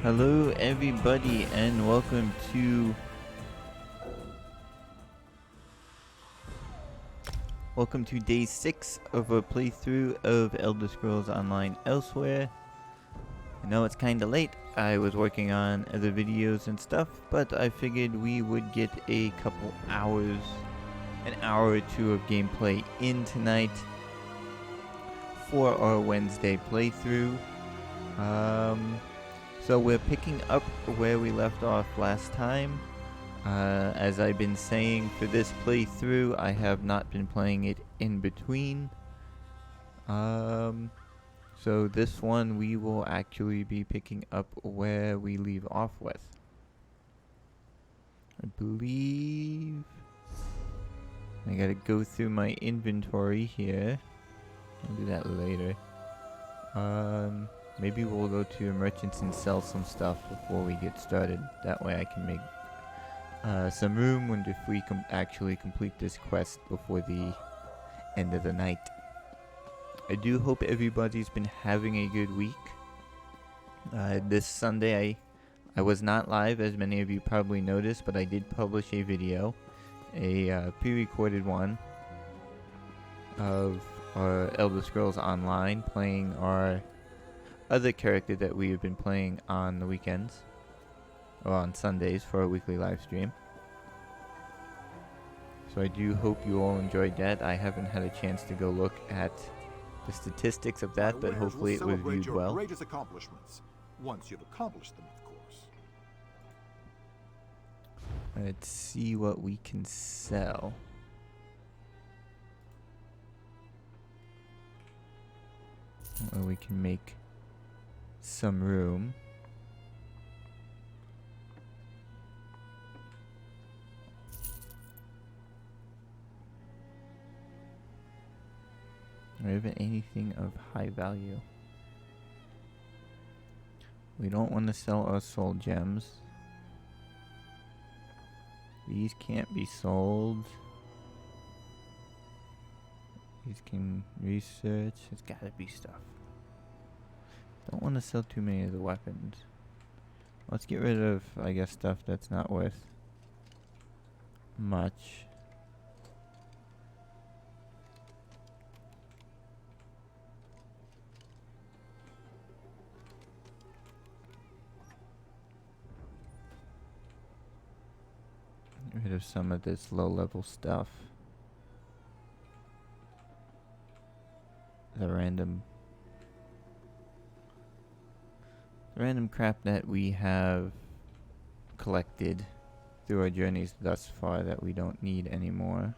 Hello everybody and welcome to day 6 of a playthrough of Elder Scrolls Online Elsweyr. I know it's kinda late, I was working on other videos and stuff, but I figured we would get a couple hours, an hour or two of gameplay in tonight for our Wednesday playthrough. So we're picking up where we left off last time. As I've been saying, for this playthrough, I have not been playing it in between. So this one we will actually be picking up where we leave off with. I believe I gotta go through my inventory here. I'll do that later. Maybe we'll go to merchants and sell some stuff before we get started. That way I can make some room and if we actually complete this quest before the end of the night. I do hope everybody's been having a good week. This Sunday I was not live, as many of you probably noticed, but I did publish a video, a pre-recorded one of our Elder Scrolls Online, playing our other character that we have been playing on the weekends, or on Sundays for a weekly live stream. So I do hope you all enjoyed that. I haven't had a chance to go look at the statistics of that, but hopefully it was viewed well. Greatest accomplishments, once you've accomplished them, of course. Let's see what we can sell. Or we can make some room. Or even anything of high value. We don't want to sell our soul gems. These can't be sold. These can research. There's gotta be stuff. Don't want to sell too many of the weapons. Let's get rid of, I guess, stuff that's not worth much. Get rid of some of this low-level stuff. The random crap that we have collected through our journeys thus far that we don't need anymore.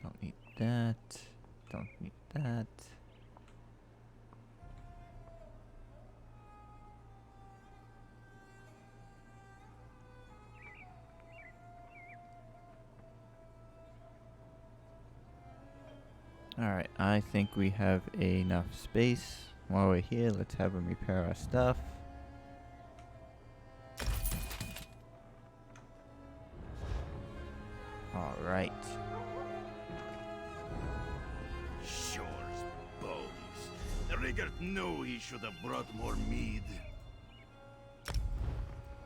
Don't need that. Don't need that. Alright, I think we have enough space. While we're here, let's have them repair our stuff. Alright. Sure as bones. Rigard knew he should have brought more mead.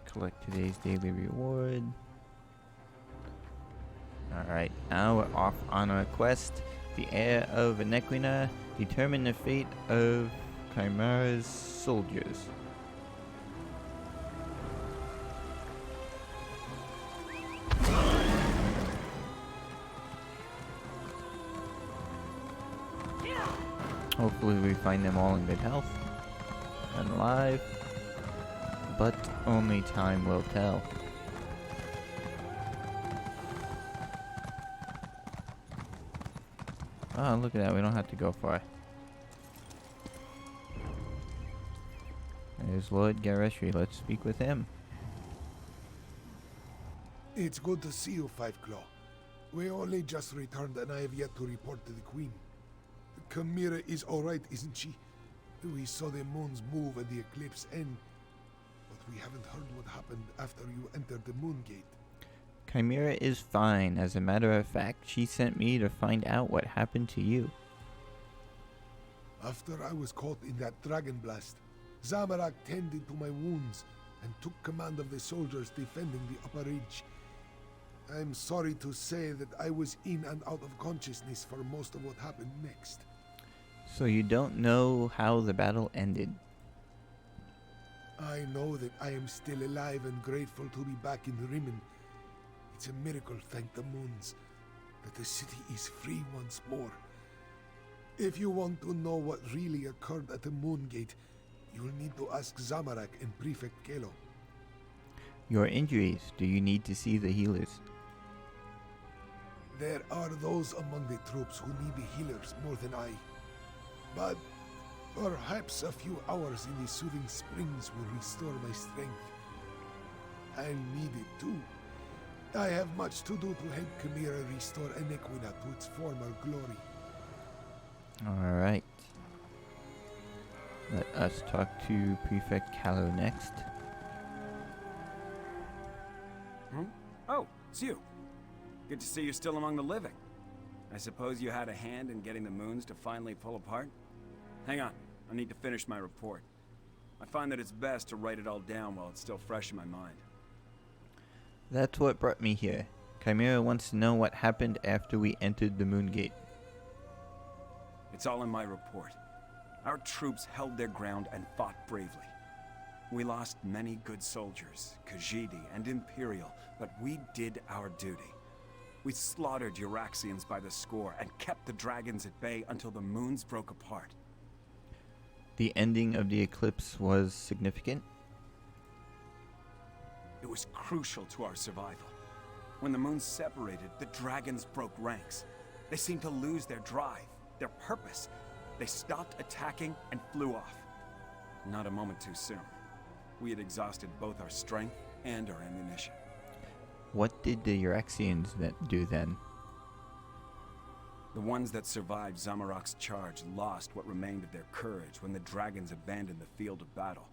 Collect today's daily reward. Alright, now we're off on our quest. The heir of Nequina, determine the fate of Chimera's soldiers. Hopefully we find them all in good health and alive, but only time will tell. Oh, look at that. We don't have to go far. There's Lord Gareshri. Let's speak with him. It's good to see you, Five Claw. We only just returned and I have yet to report to the Queen. Chimera is alright, isn't she? We saw the moons move at the eclipse end, but we haven't heard what happened after you entered the moon gate. Chimera is fine. As a matter of fact, she sent me to find out what happened to you. After I was caught in that dragon blast, Zamorak tended to my wounds and took command of the soldiers defending the upper ridge. I'm sorry to say that I was in and out of consciousness for most of what happened next. So you don't know how the battle ended. I know that I am still alive and grateful to be back in Rimmen. It's a miracle, thank the moons, that the city is free once more. If you want to know what really occurred at the Moon Gate, you'll need to ask Zamorak and Prefect Kelo. Your injuries, do you need to see the healers? There are those among the troops who need the healers more than I. But perhaps a few hours in the soothing springs will restore my strength. I'll need it too. I have much to do to help Chimera restore Enequina to its former glory. Alright. Let us talk to Prefect Callow next. Oh, it's you. Good to see you're still among the living. I suppose you had a hand in getting the moons to finally pull apart? Hang on, I need to finish my report. I find that it's best to write it all down while it's still fresh in my mind. That's what brought me here. Chimera wants to know what happened after we entered the Moon Gate. It's all in my report. Our troops held their ground and fought bravely. We lost many good soldiers, Khajiit and Imperial, but we did our duty. We slaughtered Euraxians by the score and kept the dragons at bay until the moons broke apart. The ending of the eclipse was significant. It was crucial to our survival. When the moons separated, the dragons broke ranks. They seemed to lose their drive, their purpose. They stopped attacking and flew off. Not a moment too soon. We had exhausted both our strength and our ammunition. What did the Euraxians do then? The ones that survived Zamorak's charge lost what remained of their courage when the dragons abandoned the field of battle.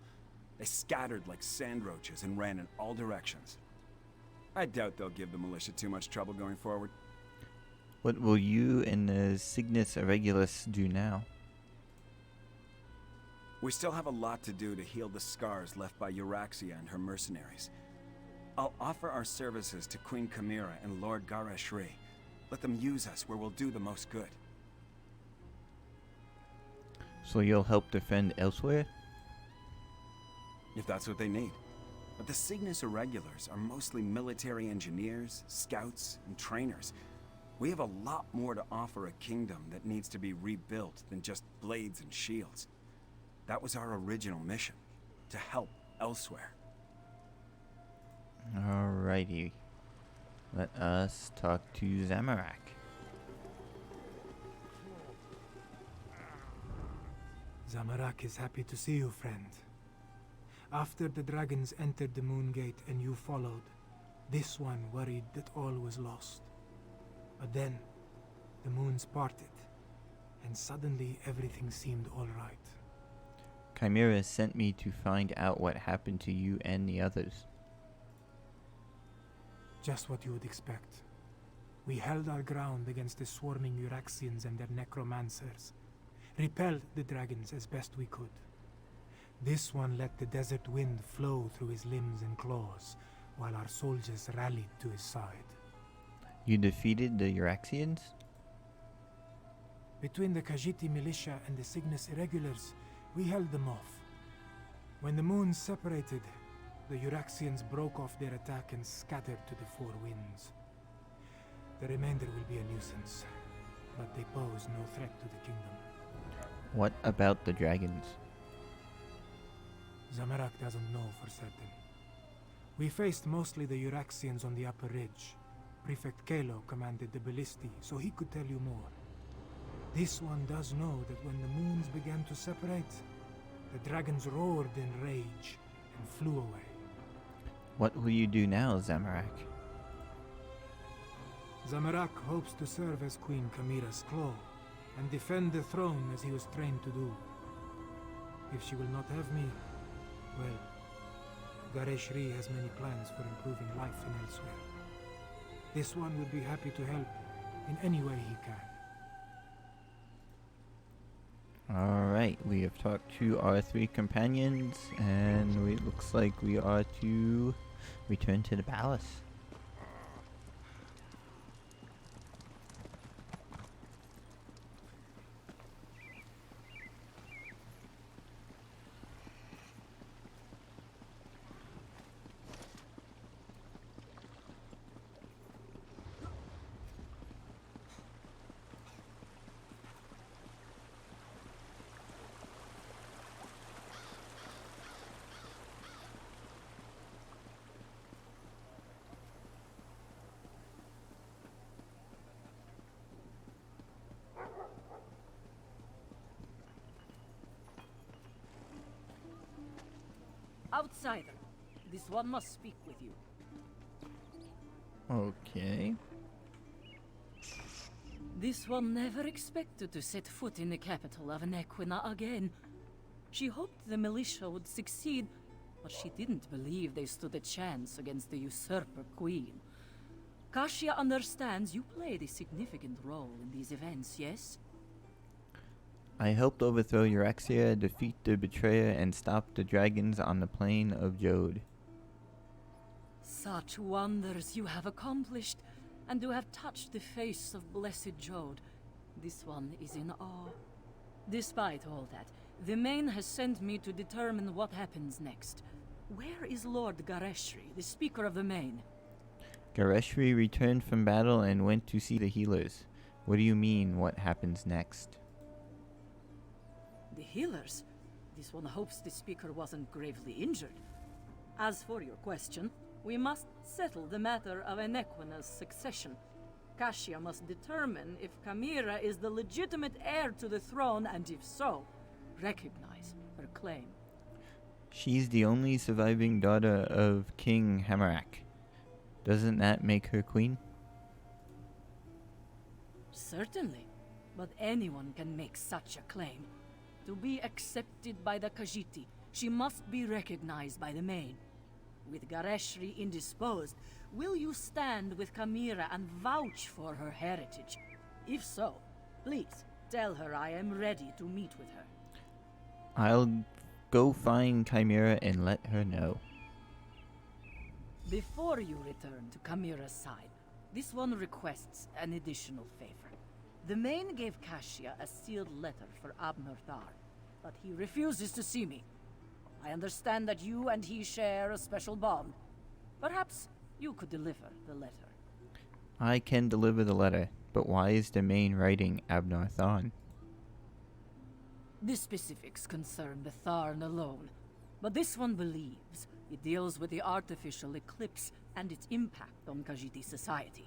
They scattered like sand roaches and ran in all directions. I doubt they'll give the militia too much trouble going forward. What will you and the Cygnus Irregulus do now? We still have a lot to do to heal the scars left by Euraxia and her mercenaries. I'll offer our services to Queen Chimera and Lord Garashri. Let them use us where we'll do the most good. So you'll help defend Elsweyr? If that's what they need. But the Cygnus Irregulars are mostly military engineers, scouts, and trainers. We have a lot more to offer a kingdom that needs to be rebuilt than just blades and shields. That was our original mission, to help Elsweyr. Alrighty. Let us talk to Zamorak. Zamorak is happy to see you, friend. After the dragons entered the Moon Gate and you followed, this one worried that all was lost. But then, the moons parted, and suddenly everything seemed all right. Chimera sent me to find out what happened to you and the others. Just what you would expect. We held our ground against the swarming Euraxians and their necromancers, repelled the dragons as best we could. This one let the desert wind flow through his limbs and claws, while our soldiers rallied to his side. You defeated the Euraxians? Between the Khajiit militia and the Cygnus Irregulars, we held them off. When the moons separated, the Euraxians broke off their attack and scattered to the four winds. The remainder will be a nuisance, but they pose no threat to the kingdom. What about the dragons? Zamorak doesn't know for certain. We faced mostly the Euraxians on the upper ridge. Prefect Kelo commanded the ballisti, so he could tell you more. This one does know that when the moons began to separate, the dragons roared in rage and flew away. What will you do now, Zamorak? Zamorak hopes to serve as Queen Chimera's claw and defend the throne as he was trained to do. If she will not have me, well, Gareshri has many plans for improving life in Elsweyr. This one would be happy to help in any way he can. Alright, we have talked to our 3 companions, and it looks like we are to return to the palace. Outsider, this one must speak with you. Okay. This one never expected to set foot in the capital of Nequina again. She hoped the militia would succeed, but she didn't believe they stood a chance against the usurper queen. Kasia understands you played a significant role in these events, yes? I helped overthrow Euryxia, defeat the betrayer, and stop the dragons on the plain of Jode. Such wonders you have accomplished, and to have touched the face of blessed Jode. This one is in awe. Despite all that, the Main has sent me to determine what happens next. Where is Lord Gareshri, the Speaker of the Main? Gareshri returned from battle and went to see the healers. What do you mean, what happens next? The healers? This one hopes the Speaker wasn't gravely injured. As for your question, we must settle the matter of Enequina's succession. Kasia must determine if Chimera is the legitimate heir to the throne, and if so, recognize her claim. She's the only surviving daughter of King Hamarak. Doesn't that make her queen? Certainly, but anyone can make such a claim. To be accepted by the Khajiit, she must be recognized by the Main. With Gareshri indisposed, will you stand with Chimera and vouch for her heritage? If so, please tell her I am ready to meet with her. I'll go find Chimera and let her know. Before you return to Chimera's side, this one requests an additional favor. The Main gave Kasia a sealed letter for Abner Thar, but he refuses to see me. I understand that you and he share a special bond. Perhaps you could deliver the letter. I can deliver the letter, but why is the Main writing Abner Tharn? The specifics concern the Tharn alone, but this one believes it deals with the artificial eclipse and its impact on Khajiit society.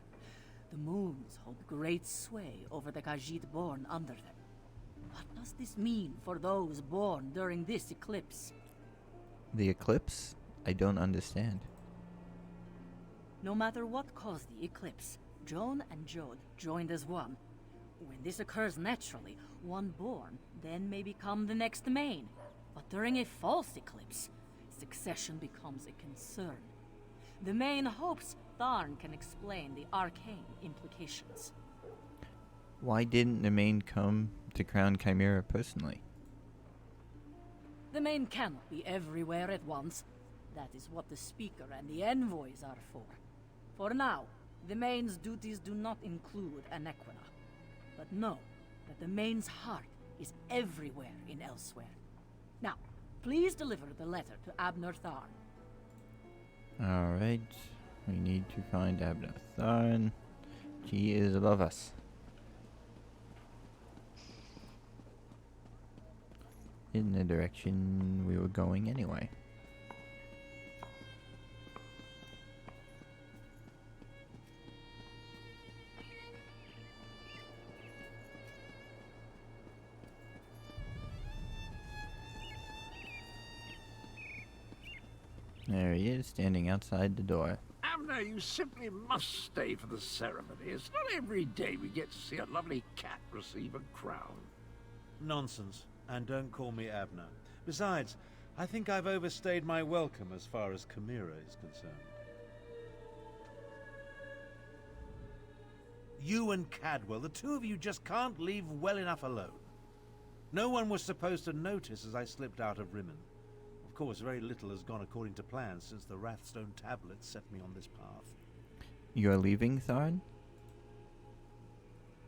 The moons hold great sway over the Khajiit born under them. What does this mean for those born during this eclipse? The eclipse? I don't understand. No matter what caused the eclipse, Joan and Jode joined as one. When this occurs naturally, one born then may become the next Main. But during a false eclipse, succession becomes a concern. The Main hopes Tharn can explain the arcane implications. Why didn't the Main come to crown Chimera personally? The Main cannot be everywhere at once. That is what the Speaker and the envoys are for. For now, the Main's duties do not include Nequina. But know that the Main's heart is everywhere in Elsweyr. Now, please deliver the letter to Abner Tharn. Alright, we need to find Abner Tharn. He is above us. In the direction we were going anyway. There he is, standing outside the door. Abner, you simply must stay for the ceremony. It's not every day we get to see a lovely cat receive a crown. Nonsense. And don't call me Abner. Besides, I think I've overstayed my welcome as far as Chimera is concerned. You and Cadwell, the two of you just can't leave well enough alone. No one was supposed to notice as I slipped out of Rimmen. Of course, very little has gone according to plan since the Wrathstone tablets set me on this path. You're leaving, Tharn?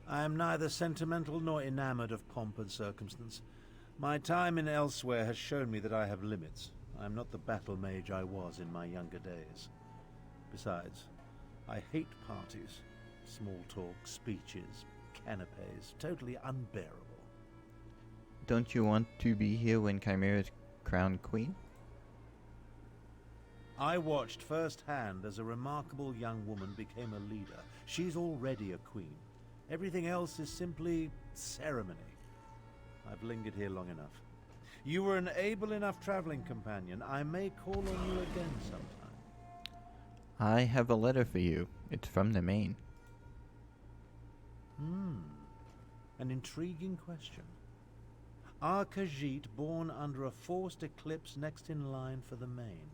I am neither sentimental nor enamored of pomp and circumstance. My time in Elsweyr has shown me that I have limits. I am not the battle mage I was in my younger days. Besides, I hate parties. Small talk, speeches, canapes, totally unbearable. Don't you want to be here when Chimera's crowned queen? I watched firsthand as a remarkable young woman became a leader. She's already a queen. Everything else is simply ceremony. I've lingered here long enough. You were an able enough traveling companion. I may call on you again sometime. I have a letter for you. It's from the Main. An intriguing question. Are Khajiit born under a forced eclipse next in line for the Main?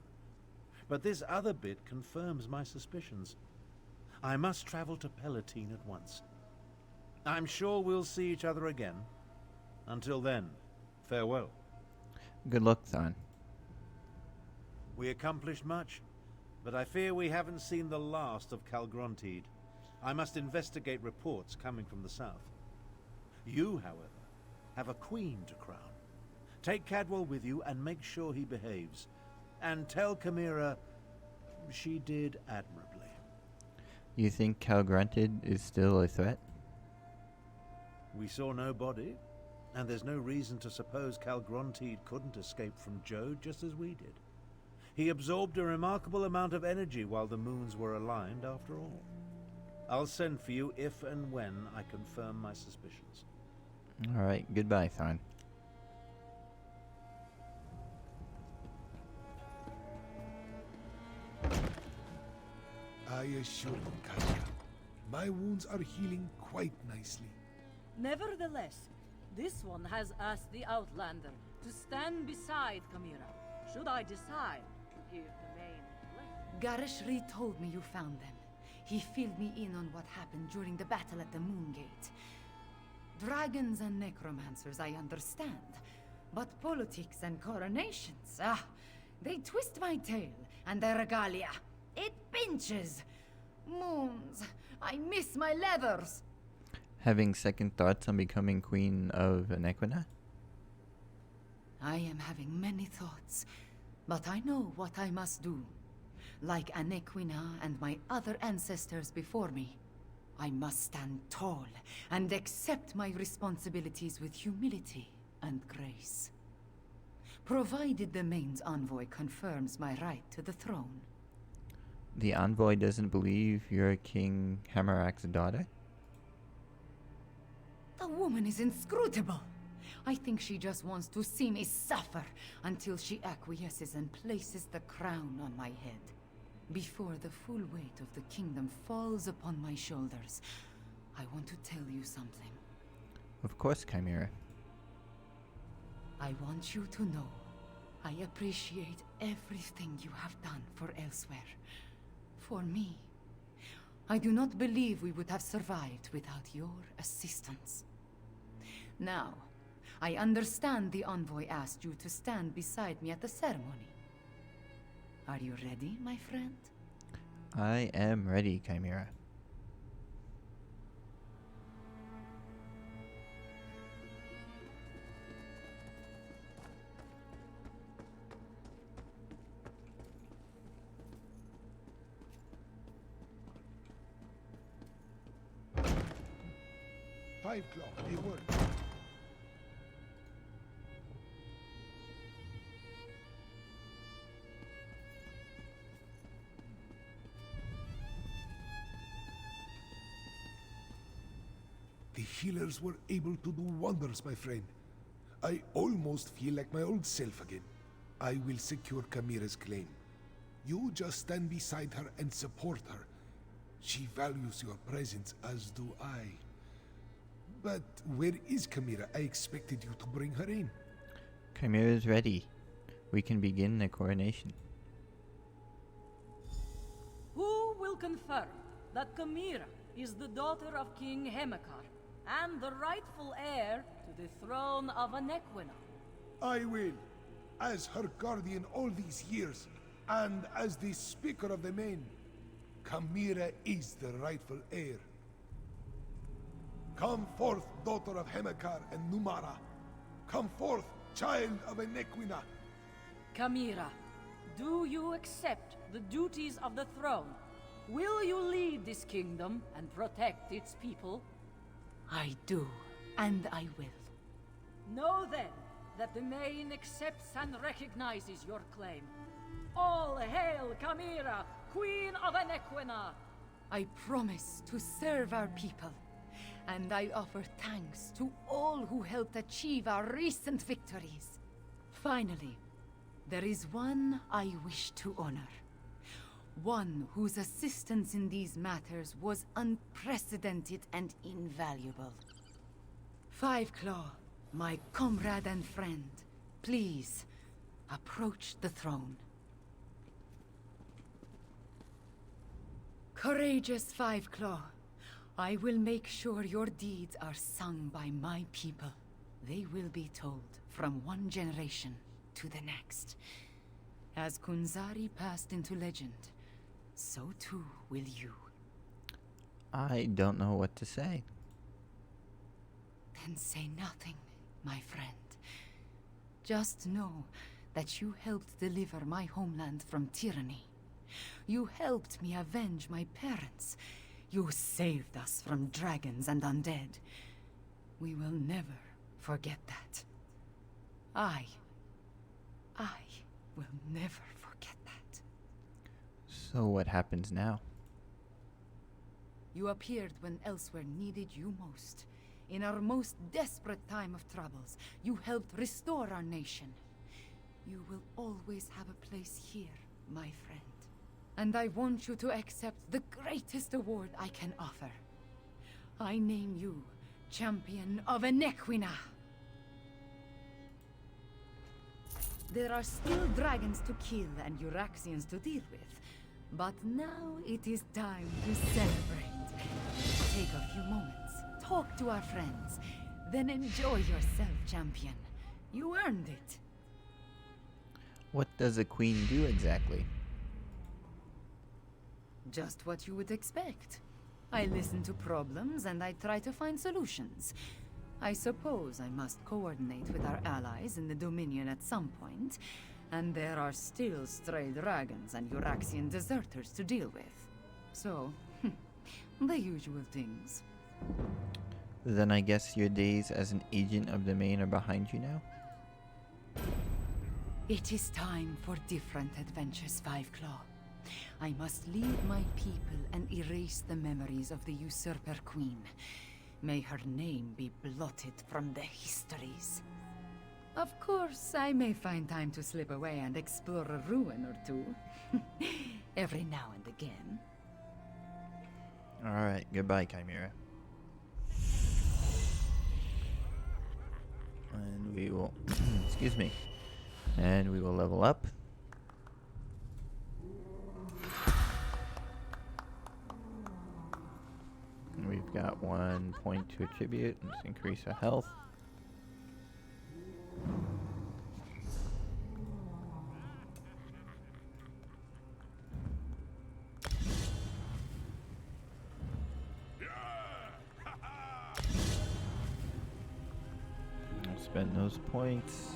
But this other bit confirms my suspicions. I must travel to Palatine at once. I'm sure we'll see each other again. Until then, farewell. Good luck, Tharn. We accomplished much, but I fear we haven't seen the last of Calgrontiid. I must investigate reports coming from the south. You, however, have a queen to crown. Take Cadwell with you and make sure he behaves. And tell Chimera she did admirably. You think Calgrontiid is still a threat? We saw no body, and there's no reason to suppose Calgrontiid couldn't escape from Jode just as we did. He absorbed a remarkable amount of energy while the moons were aligned, after all. I'll send for you if and when I confirm my suspicions. Alright, goodbye, Tharn. I assure you, Kalia, my wounds are healing quite nicely. Nevertheless, this one has asked the Outlander to stand beside Chimera, should I decide to give the Main left. Garishri told me you found them. He filled me in on what happened during the battle at the Moongate. Dragons and necromancers, I understand. But politics and coronations, they twist my tail, and the regalia. It pinches. Moons, I miss my leathers. Having second thoughts on becoming queen of Anequina? I am having many thoughts, but I know what I must do. Like Anequina and my other ancestors before me, I must stand tall and accept my responsibilities with humility and grace. Provided the Main's envoy confirms my right to the throne. The envoy doesn't believe you're King Hamarak's daughter? The woman is inscrutable. I think she just wants to see me suffer until she acquiesces and places the crown on my head. Before the full weight of the kingdom falls upon my shoulders, I want to tell you something. Of course, Chimera. I want you to know I appreciate everything you have done for Elsweyr. For me. I do not believe we would have survived without your assistance. Now, I understand the envoy asked you to stand beside me at the ceremony. Are you ready, my friend? I am ready, Chimera. Five o'clock, they work. The healers were able to do wonders, my friend. I almost feel like my old self again. I will secure Chimera's claim. You just stand beside her and support her. She values your presence, as do I. But where is Chimera? I expected you to bring her in. Chimera's ready. We can begin the coronation. Who will confirm that Chimera is the daughter of King Hemekar, and the rightful heir to the throne of Anequina. I will, as her guardian all these years, and as the Speaker of the Main. Kamira is the rightful heir. Come forth, daughter of Hemekar and Numara. Come forth, child of Anequina. Kamira, do you accept the duties of the throne? Will you lead this kingdom and protect its people? I do, and I will. Know then that the Main accepts and recognizes your claim. All hail Kamira, Queen of Anequina! I promise to serve our people, and I offer thanks to all who helped achieve our recent victories. Finally, there is one I wish to honor. One whose assistance in these matters was unprecedented and invaluable. Five Claw, my comrade and friend, please, approach the throne. Courageous Five Claw, I will make sure your deeds are sung by my people. They will be told from one generation to the next. As Kunzari passed into legend, so too will you. I don't know what to say. Then say nothing, my friend. Just know that you helped deliver my homeland from tyranny. You helped me avenge my parents. You saved us from dragons and undead. We will never forget that. I will never forget that. So what happens now? You appeared when Elsweyr needed you most. In our most desperate time of troubles, you helped restore our nation. You will always have a place here, my friend. And I want you to accept the greatest award I can offer. I name you Champion of Anequina. There are still dragons to kill and Euraxians to deal with. But now it is time to celebrate. Take a few moments, talk to our friends, then enjoy yourself, champion. You earned it. What does a queen do exactly? Just what you would expect. I listen to problems and I try to find solutions. I suppose I must coordinate with our allies in the Dominion at some point, and there are still stray dragons and Euraxian deserters to deal with. So, the usual things. Then I guess your days as an agent of the Main are behind you now? It is time for different adventures, Five Claw. I must lead my people and erase the memories of the usurper queen. May her name be blotted from the histories. Of course, I may find time to slip away and explore a ruin or two. Every now and again. Alright, goodbye, Chimera. And we will... excuse me. And we will level up. We've got 1 point to attribute. Let's increase our health. I'll spend those points.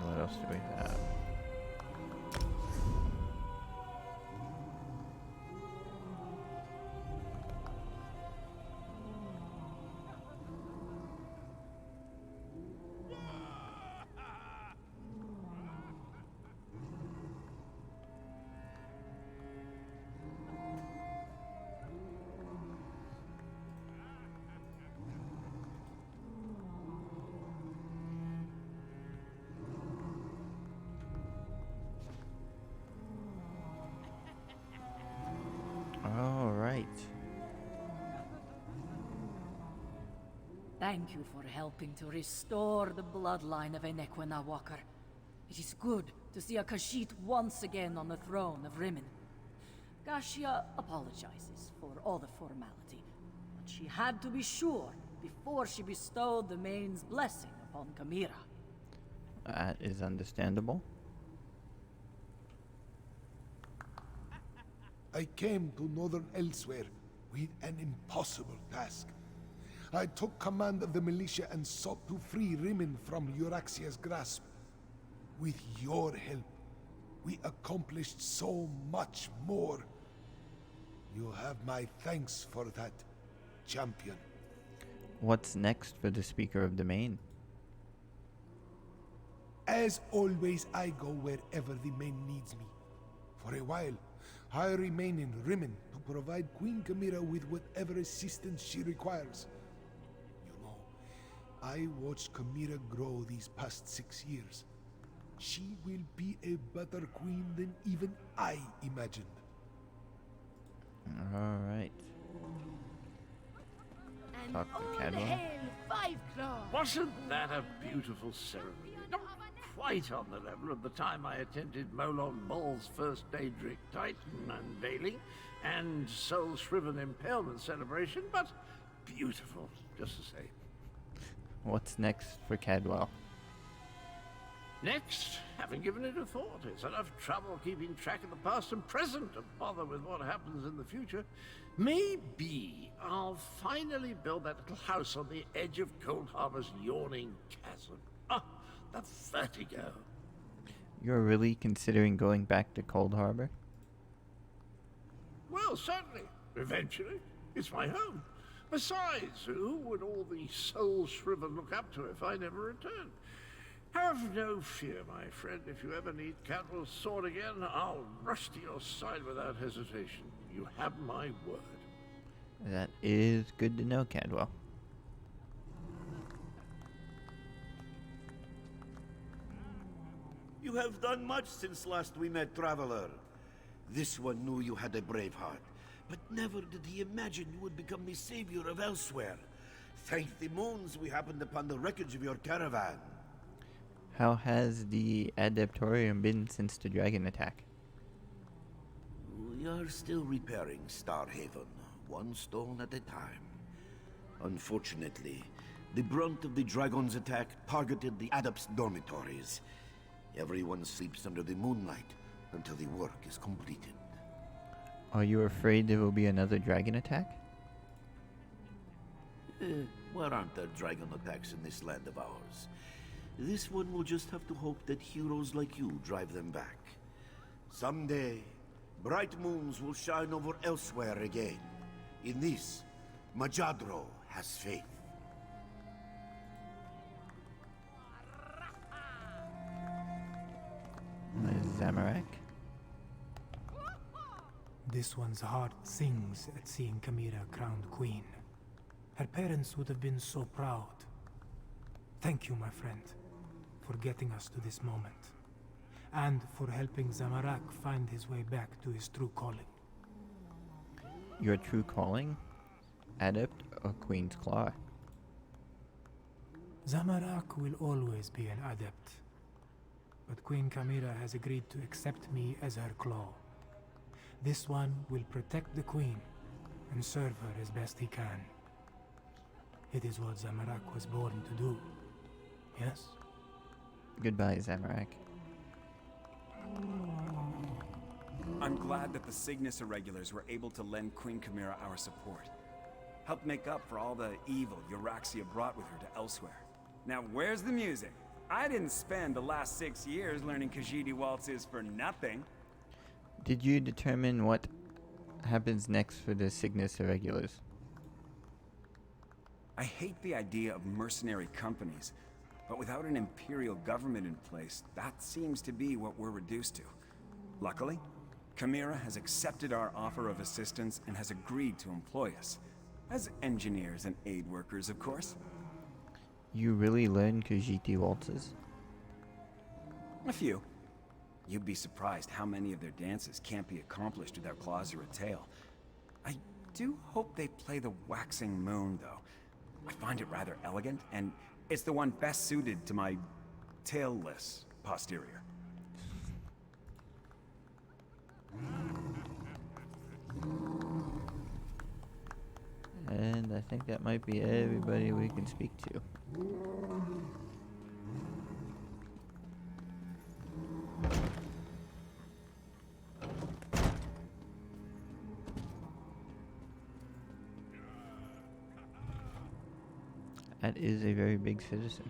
What else do we have? thank you for helping to restore the bloodline of Enequina Walker. It is good to see a Khajiit once again on the throne of Rimmon. Gashia apologizes for all the formality, but she had to be sure before she bestowed the Main's blessing upon Chimera. That is understandable. I came to northern Elsweyr with an impossible task. I took command of the militia and sought to free Rimmon from Euraxia's grasp. With your help, we accomplished so much more. You have my thanks for that, champion. What's next for the Speaker of the Main? As always, I go wherever the Main needs me. For a while, I remain in Rimmon to provide Queen Chimera with whatever assistance she requires. You know, I watched Chimera grow these past 6 years. She will be a better queen than even I imagined. Alright. Talk to Cadwell. Wasn't that a beautiful ceremony? Not quite on the level of the time I attended Molon Ball's first Daedric Titan unveiling and Soul Shriven Impalement celebration, but beautiful, just the same. What's next for Cadwell? Next, haven't given it a thought. It's enough trouble keeping track of the past and present to bother with what happens in the future. Maybe I'll finally build that little house on the edge of Cold Harbor's yawning chasm. Ah, the vertigo. You're really considering going back to Cold Harbor? Well, certainly. Eventually. It's my home. Besides, who would all the soul-shriven look up to if I never returned? Have no fear, my friend. If you ever need Cadwell's sword again, I'll rush to your side without hesitation. You have my word. That is good to know, Cadwell. You have done much since last we met, traveler. This one knew you had a brave heart, but never did he imagine you would become the savior of Elsweyr. Thank the moons we happened upon the wreckage of your caravan. How has the Adeptorium been since the dragon attack? We are still repairing Starhaven, one stone at a time. Unfortunately, the brunt of the dragon's attack targeted the Adepts' dormitories. Everyone sleeps under the moonlight until the work is completed. Are you afraid there will be another dragon attack? Where aren't there dragon attacks in this land of ours? This one will just have to hope that heroes like you drive them back. Someday, bright moons will shine over Elsweyr again. In this, Majadro has faith. Zamorak? This one's heart sings at seeing Chimera crowned queen. Her parents would have been so proud. Thank you, my friend, for getting us to this moment, and for helping Zamorak find his way back to his true calling. Your true calling? Adept or Queen's Claw? Zamorak will always be an adept, but Queen Chimera has agreed to accept me as her claw. This one will protect the queen and serve her as best he can. It is what Zamorak was born to do, yes? Goodbye, Zamorak. I'm glad that the Cygnus Irregulars were able to lend Queen Chimera our support. Helped make up for all the evil Euraxia brought with her to Elsweyr. Now where's the music? I didn't spend the last 6 years learning Khajiit waltzes for nothing. Did you determine what happens next for the Cygnus Irregulars? I hate the idea of mercenary companies, but without an imperial government in place, that seems to be what we're reduced to. Luckily, Chimera has accepted our offer of assistance and has agreed to employ us. As engineers and aid workers, of course. You really learned Khajiit waltzes? A few. You'd be surprised how many of their dances can't be accomplished without claws or a tail. I do hope they play the waxing moon, though. I find it rather elegant, and it's the one best suited to my tailless posterior. And I think that might be everybody we can speak to. That is a very big citizen.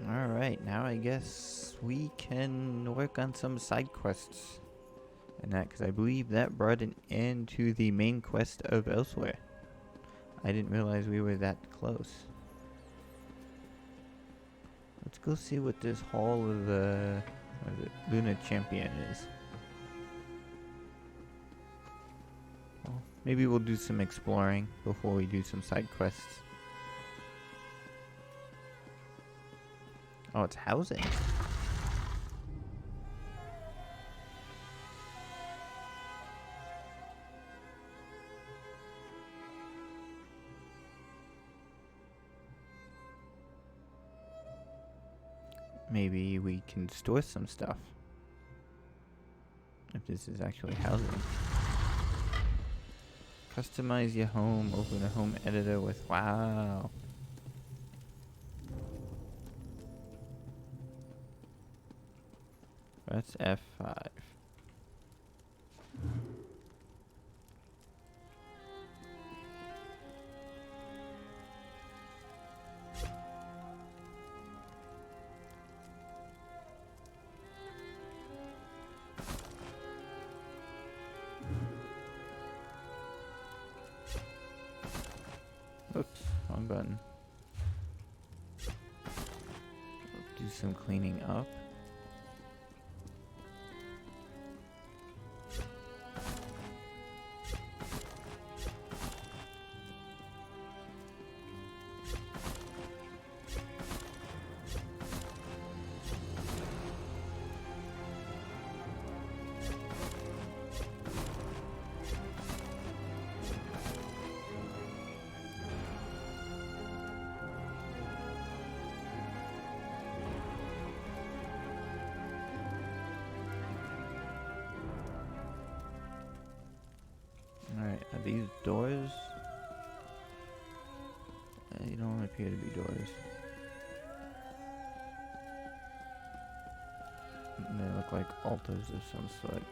Alright, now I guess we can work on some side quests. And that, because I believe that brought an end to the main quest of Elsweyr. I didn't realize we were that close. Let's go see what this Hall of the Luna Champion is. Well, maybe we'll do some exploring before we do some side quests. Oh, it's housing. Maybe we can store some stuff. If this is actually housing. Customize your home. Open a home editor with... Wow. That's F5. Oops, wrong button. Do some cleaning up. Alright, are these doors? They don't appear to be doors. They look like altars of some sort.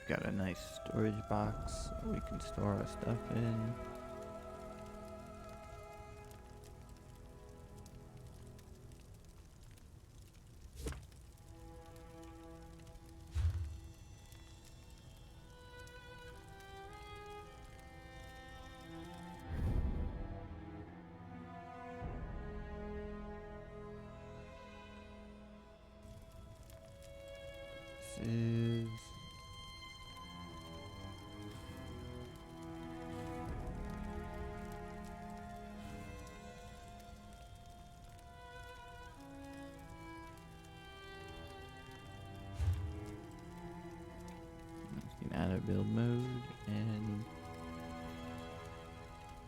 Got a nice storage box we can store our stuff in. This is our build mode and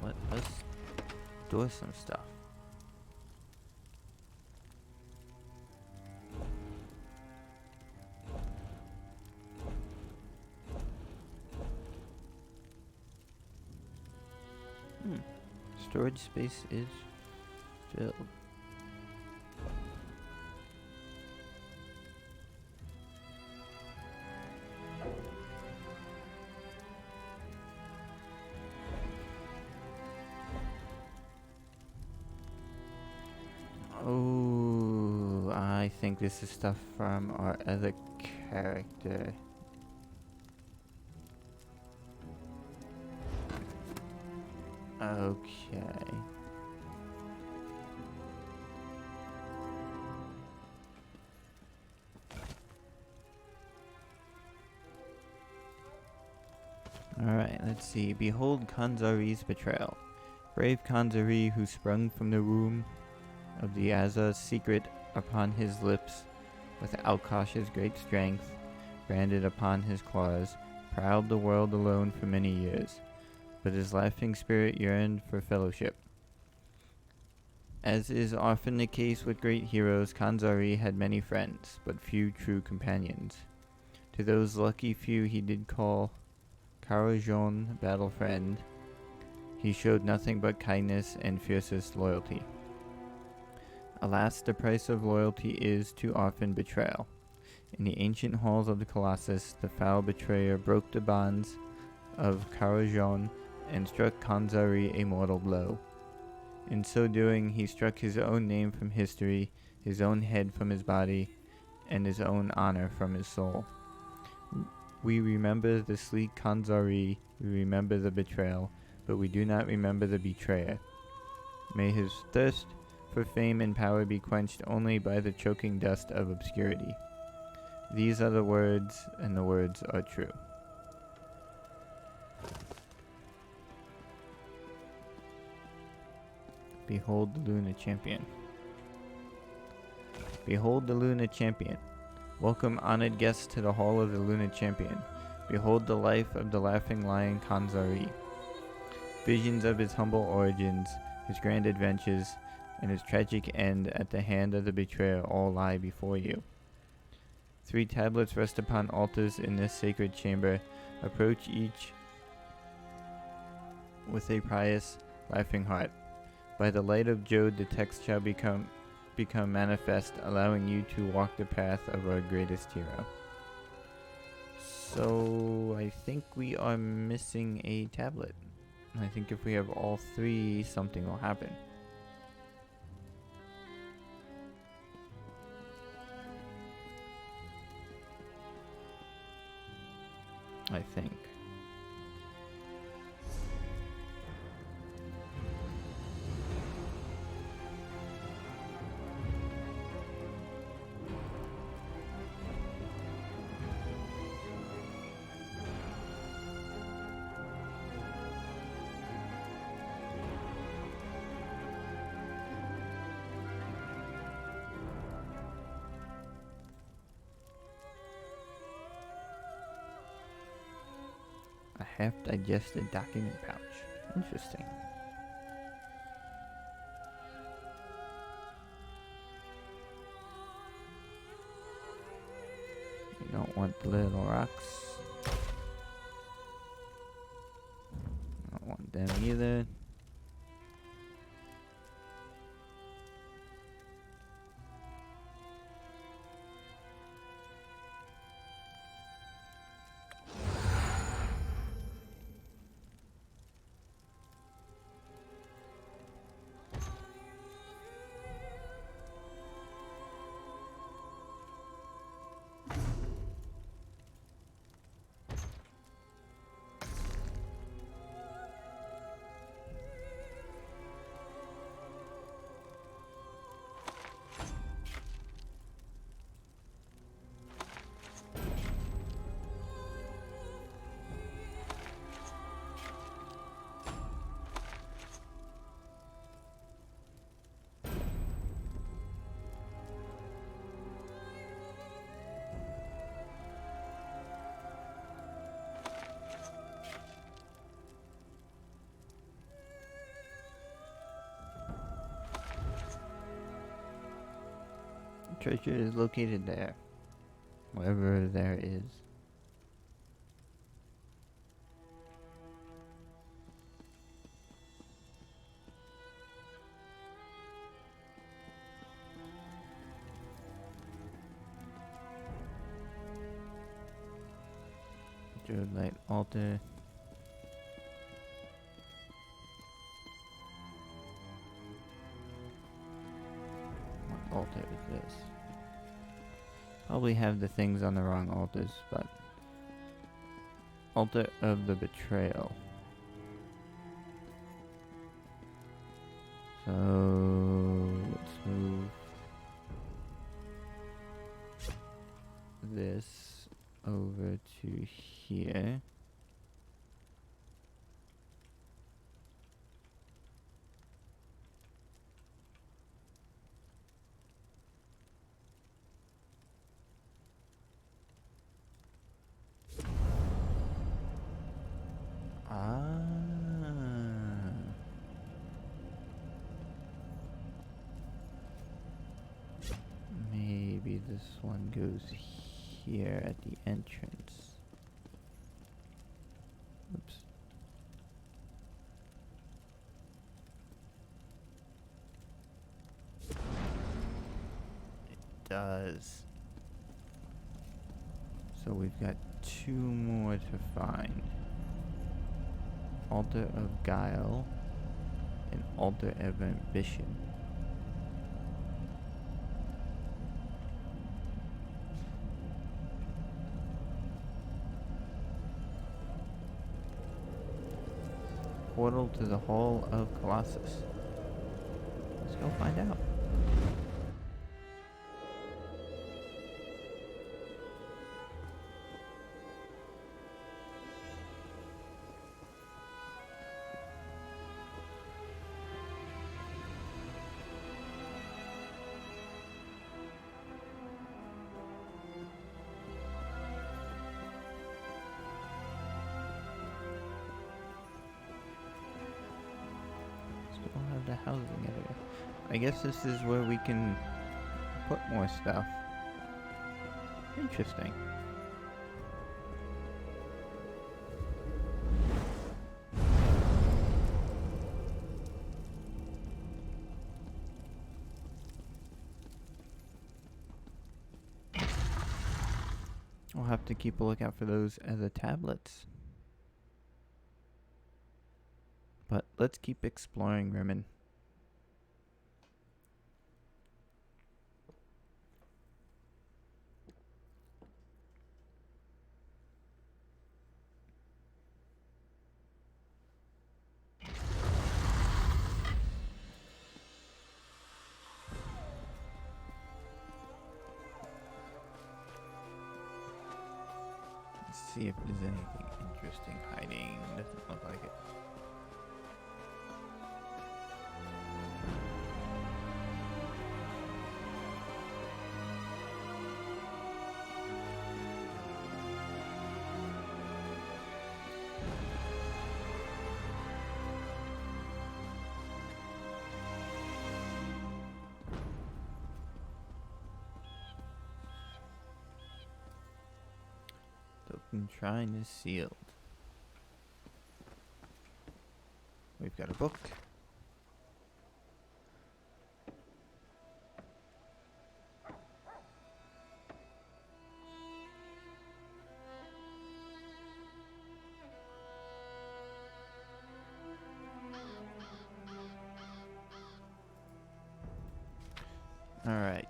let us do some stuff. Storage space is filled. Oh, I think this is stuff from our other character. Okay. Alright, let's see. Behold Kanzari's betrayal. Brave Kanzari, who sprung from the womb of the Azza's secret upon his lips, with Alkosh's great strength branded upon his claws, prowled the world alone for many years. But his laughing spirit yearned for fellowship. As is often the case with great heroes, Kanzari had many friends, but few true companions. To those lucky few he did call Karajan battle friend. He showed nothing but kindness and fiercest loyalty. Alas, the price of loyalty is too often betrayal. In the ancient halls of the Colossus, the foul betrayer broke the bonds of Karajan and struck Kanzari a mortal blow. In so doing, he struck his own name from history, his own head from his body, and his own honor from his soul. We remember the sleek Kanzari, we remember the betrayal, but we do not remember the betrayer. May his thirst for fame and power be quenched only by the choking dust of obscurity. These are the words, and the words are true. Behold the Luna Champion. Behold the Luna Champion. Welcome, honored guests, to the Hall of the Luna Champion. Behold the life of the laughing lion Kanzari. Visions of his humble origins, his grand adventures, and his tragic end at the hand of the betrayer all lie before you. 3 tablets rest upon altars in this sacred chamber. Approach each with a pious, laughing heart. By the light of Jode, the text shall become manifest, allowing you to walk the path of our greatest hero. So, I think we are missing a tablet. I think if we have all 3, something will happen. I think. A half-digested document pouch. Interesting. You don't want the little rocks. I don't want them either. treasure is located there. Wherever there is. Druid light altar. What altar is this? Probably have the things on the wrong altars, but altar of the betrayal. So let's move this over to here. Maybe this one goes here at the entrance. Oops. It does. So we've got 2 more to find. Altar of Guile and Altar of Ambition. Portal to the Hall of Colossus. Let's go find out. Still have the housing area. I guess this is where we can put more stuff. Interesting. I'll have to keep a lookout for those other tablets. But let's keep exploring Rimmon. Let's see if there's anything interesting hiding. Doesn't look like it. Token Shrine is sealed. We've got a book. Alright.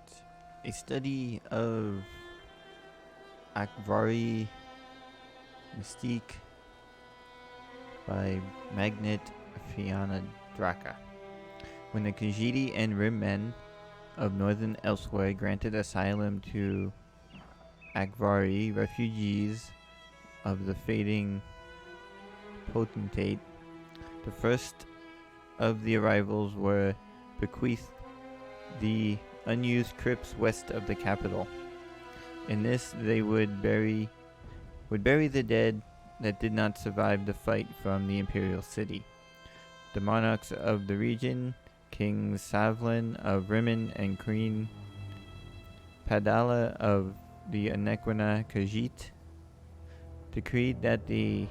A study of Akvari Mystique by Magnet Fianna Draka. When the Khajiit and Rimmen of northern Elsweyr granted asylum to Akvari refugees of the fading potentate, the first of the arrivals were bequeathed the unused crypts west of the capital. In this, they would bury the dead that did not survive the fight from the imperial city. The monarchs of the region, King Savlin of Rimmon and Queen Padala of the Anequina Khajiit decreed that the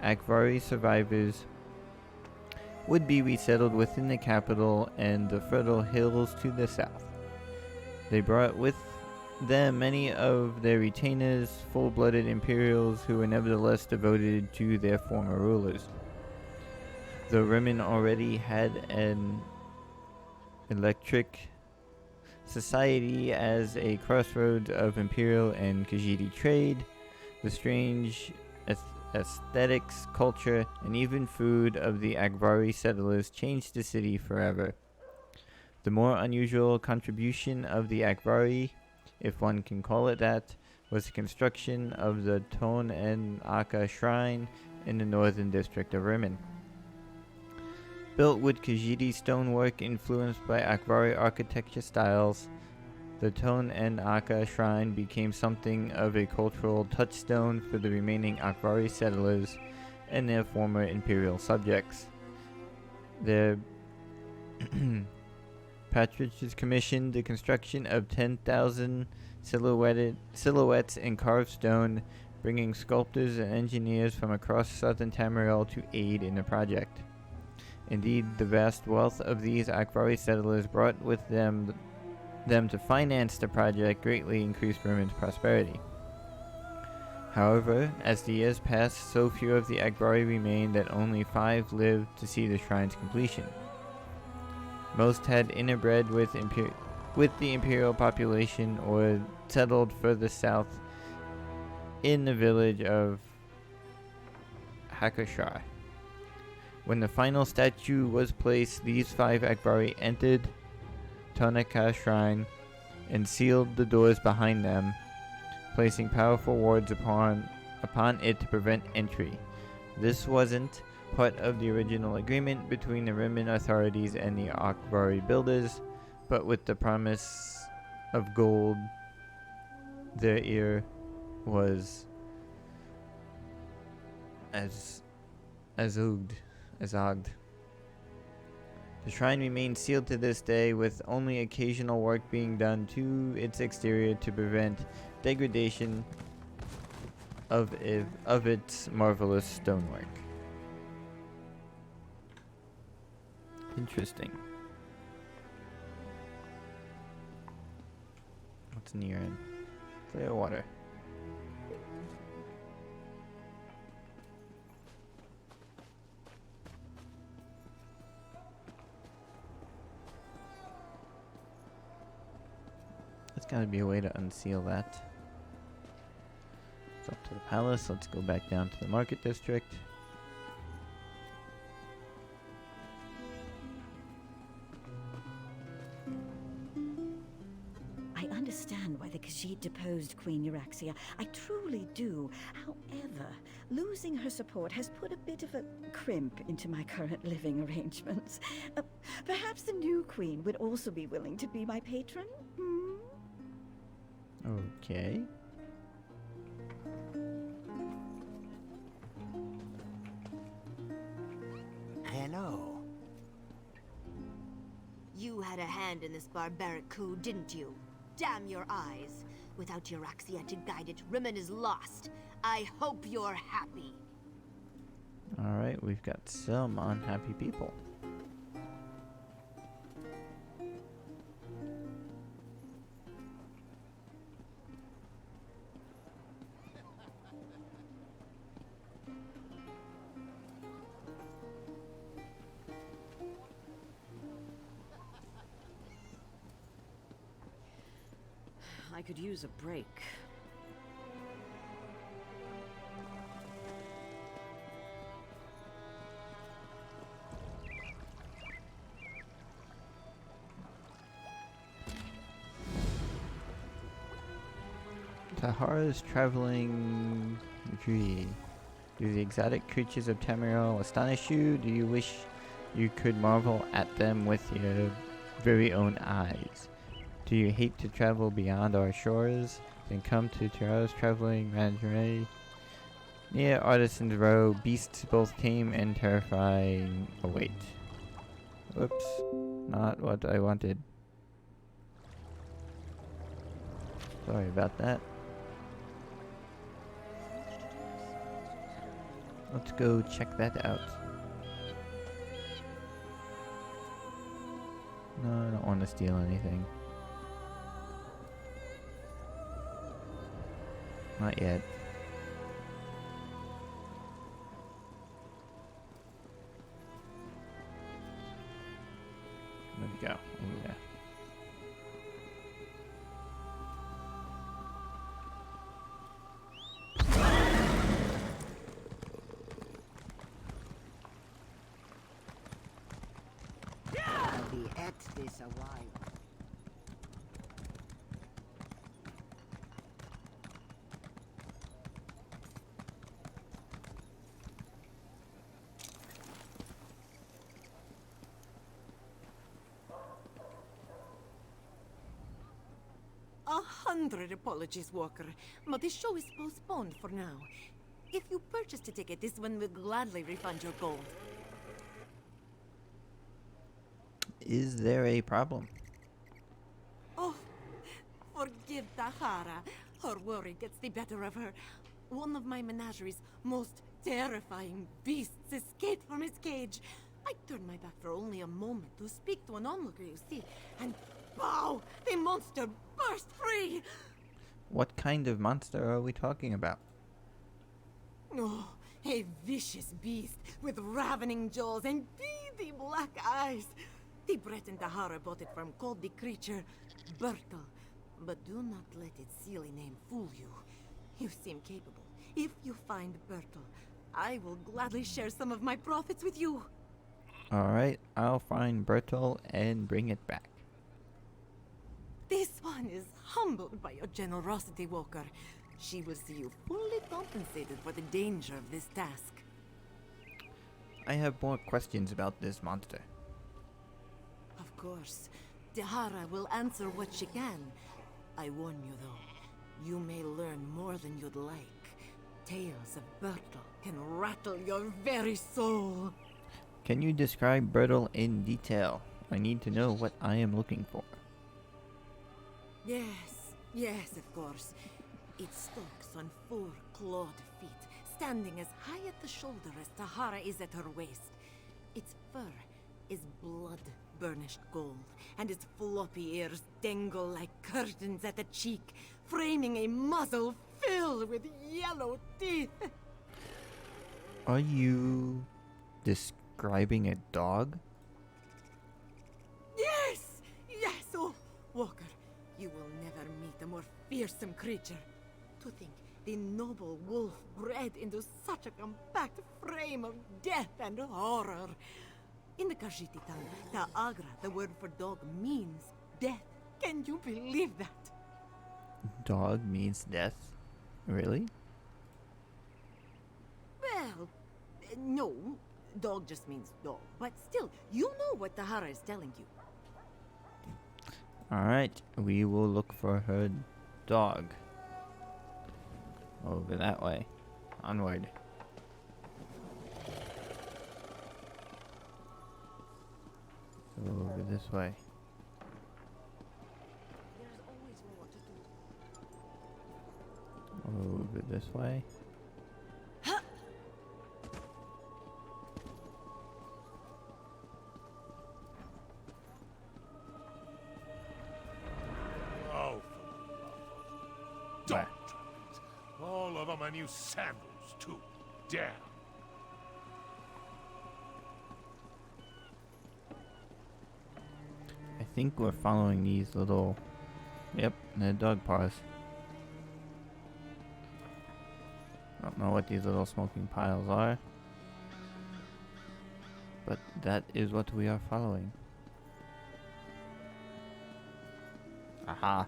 Akvari survivors would be resettled within the capital and the fertile hills to the south. They brought with them many of their retainers, full-blooded Imperials who were nevertheless devoted to their former rulers. The Rimmon already had an electric society as a crossroads of Imperial and Khajiiti trade. The strange aesthetics, culture, and even food of the Akvari settlers changed the city forever. The more unusual contribution of the Akvari, if one can call it that, was the construction of the Ton en Aka shrine in the northern district of Rimmon. Built with Khajiiti stonework influenced by Akvari architecture styles, the Ton en Aka shrine became something of a cultural touchstone for the remaining Akvari settlers and their former imperial subjects. Their patriarchs commissioned the construction of 10,000 silhouettes in carved stone, bringing sculptors and engineers from across southern Tamriel to aid in the project. Indeed, the vast wealth of these Akvari settlers brought with them to finance the project greatly increased Rimmon's prosperity. However, as the years passed, so few of the Akvari remained that only 5 lived to see the shrine's completion. Most had interbred with the imperial population or settled further south in the village of Hakashar. When the final statue was placed, these 5 Akvari entered Tonaka Shrine and sealed the doors behind them, placing powerful wards upon it to prevent entry. This wasn't part of the original agreement between the Rimmon authorities and the Akvari builders, but with the promise of gold, their ear was azogged. The shrine remains sealed to this day, with only occasional work being done to its exterior to prevent degradation of its marvelous stonework. Interesting. What's near it? Clear water. There's gotta be a way to unseal that. It's up to the palace. Let's go back down to the market district. I understand why the Khajiit deposed Queen Euraxia. I truly do. However, losing her support has put a bit of a crimp into my current living arrangements. Perhaps the new queen would also be willing to be my patron? Okay. Hello. You had a hand in this barbaric coup, didn't you? Damn your eyes. Without Euraxia to guide it, Rimmon is lost. I hope you're happy. Alright, we've got some unhappy people. I could use a break. Tahara's traveling tree. Do the exotic creatures of Tamriel astonish you? Do you wish you could marvel at them with your very own eyes? Do you hate to travel beyond our shores? Then come to Tahara's traveling menagerie. Near Artisan's Row, beasts both tame and terrifying await. Whoops, not what I wanted. Sorry about that. Let's go check that out. No, I don't want to steal anything. Not yet. Where'd it go? Over there. I'll be at this a while. A 100 apologies, Walker, but the show is postponed for now. If you purchased a ticket, this one will gladly refund your gold. Is there a problem? Oh, forgive Tahara. Her worry gets the better of her. One of my menagerie's most terrifying beasts escaped from its cage. I turned my back for only a moment to speak to an onlooker, you see, and wow! The monster burst free! What kind of monster are we talking about? Oh, a vicious beast with ravening jaws and beady black eyes. The Brett and Tahara bought it from called the creature Bertel. But do not let its silly name fool you. You seem capable. If you find Bertel, I will gladly share some of my profits with you. Alright, I'll find Bertel and bring it back. This one is humbled by your generosity, Walker. She will see you fully compensated for the danger of this task. I have more questions about this monster. Of course, Tahara will answer what she can. I warn you, though, you may learn more than you'd like. Tales of Bertel can rattle your very soul. Can you describe Bertel in detail? I need to know what I am looking for. Yes, of course. It stalks on 4 clawed feet, standing as high at the shoulder as Tahara is at her waist. Its fur is blood-burnished gold, and its floppy ears dangle like curtains at the cheek, framing a muzzle filled with yellow teeth. Are you describing a dog? Yes! Oh, Walker, you will never meet a more fearsome creature. To think the noble wolf bred into such a compact frame of death and horror. In the Khajiiti tongue, Ta'agra, the word for dog, means death. Can you believe that? Dog means death? Really? Well, no. Dog just means dog. But still, you know what Tahara is telling you. Alright, we will look for her dog. Over that way. Onward. Over this way. There's always more to do. Over this way. Oh, for the love of... Don't! All of them my new sandals, too. Damn. I think we're following these little... Yep, they're dog paws. Don't know what these little smoking piles are. But that is what we are following. Aha!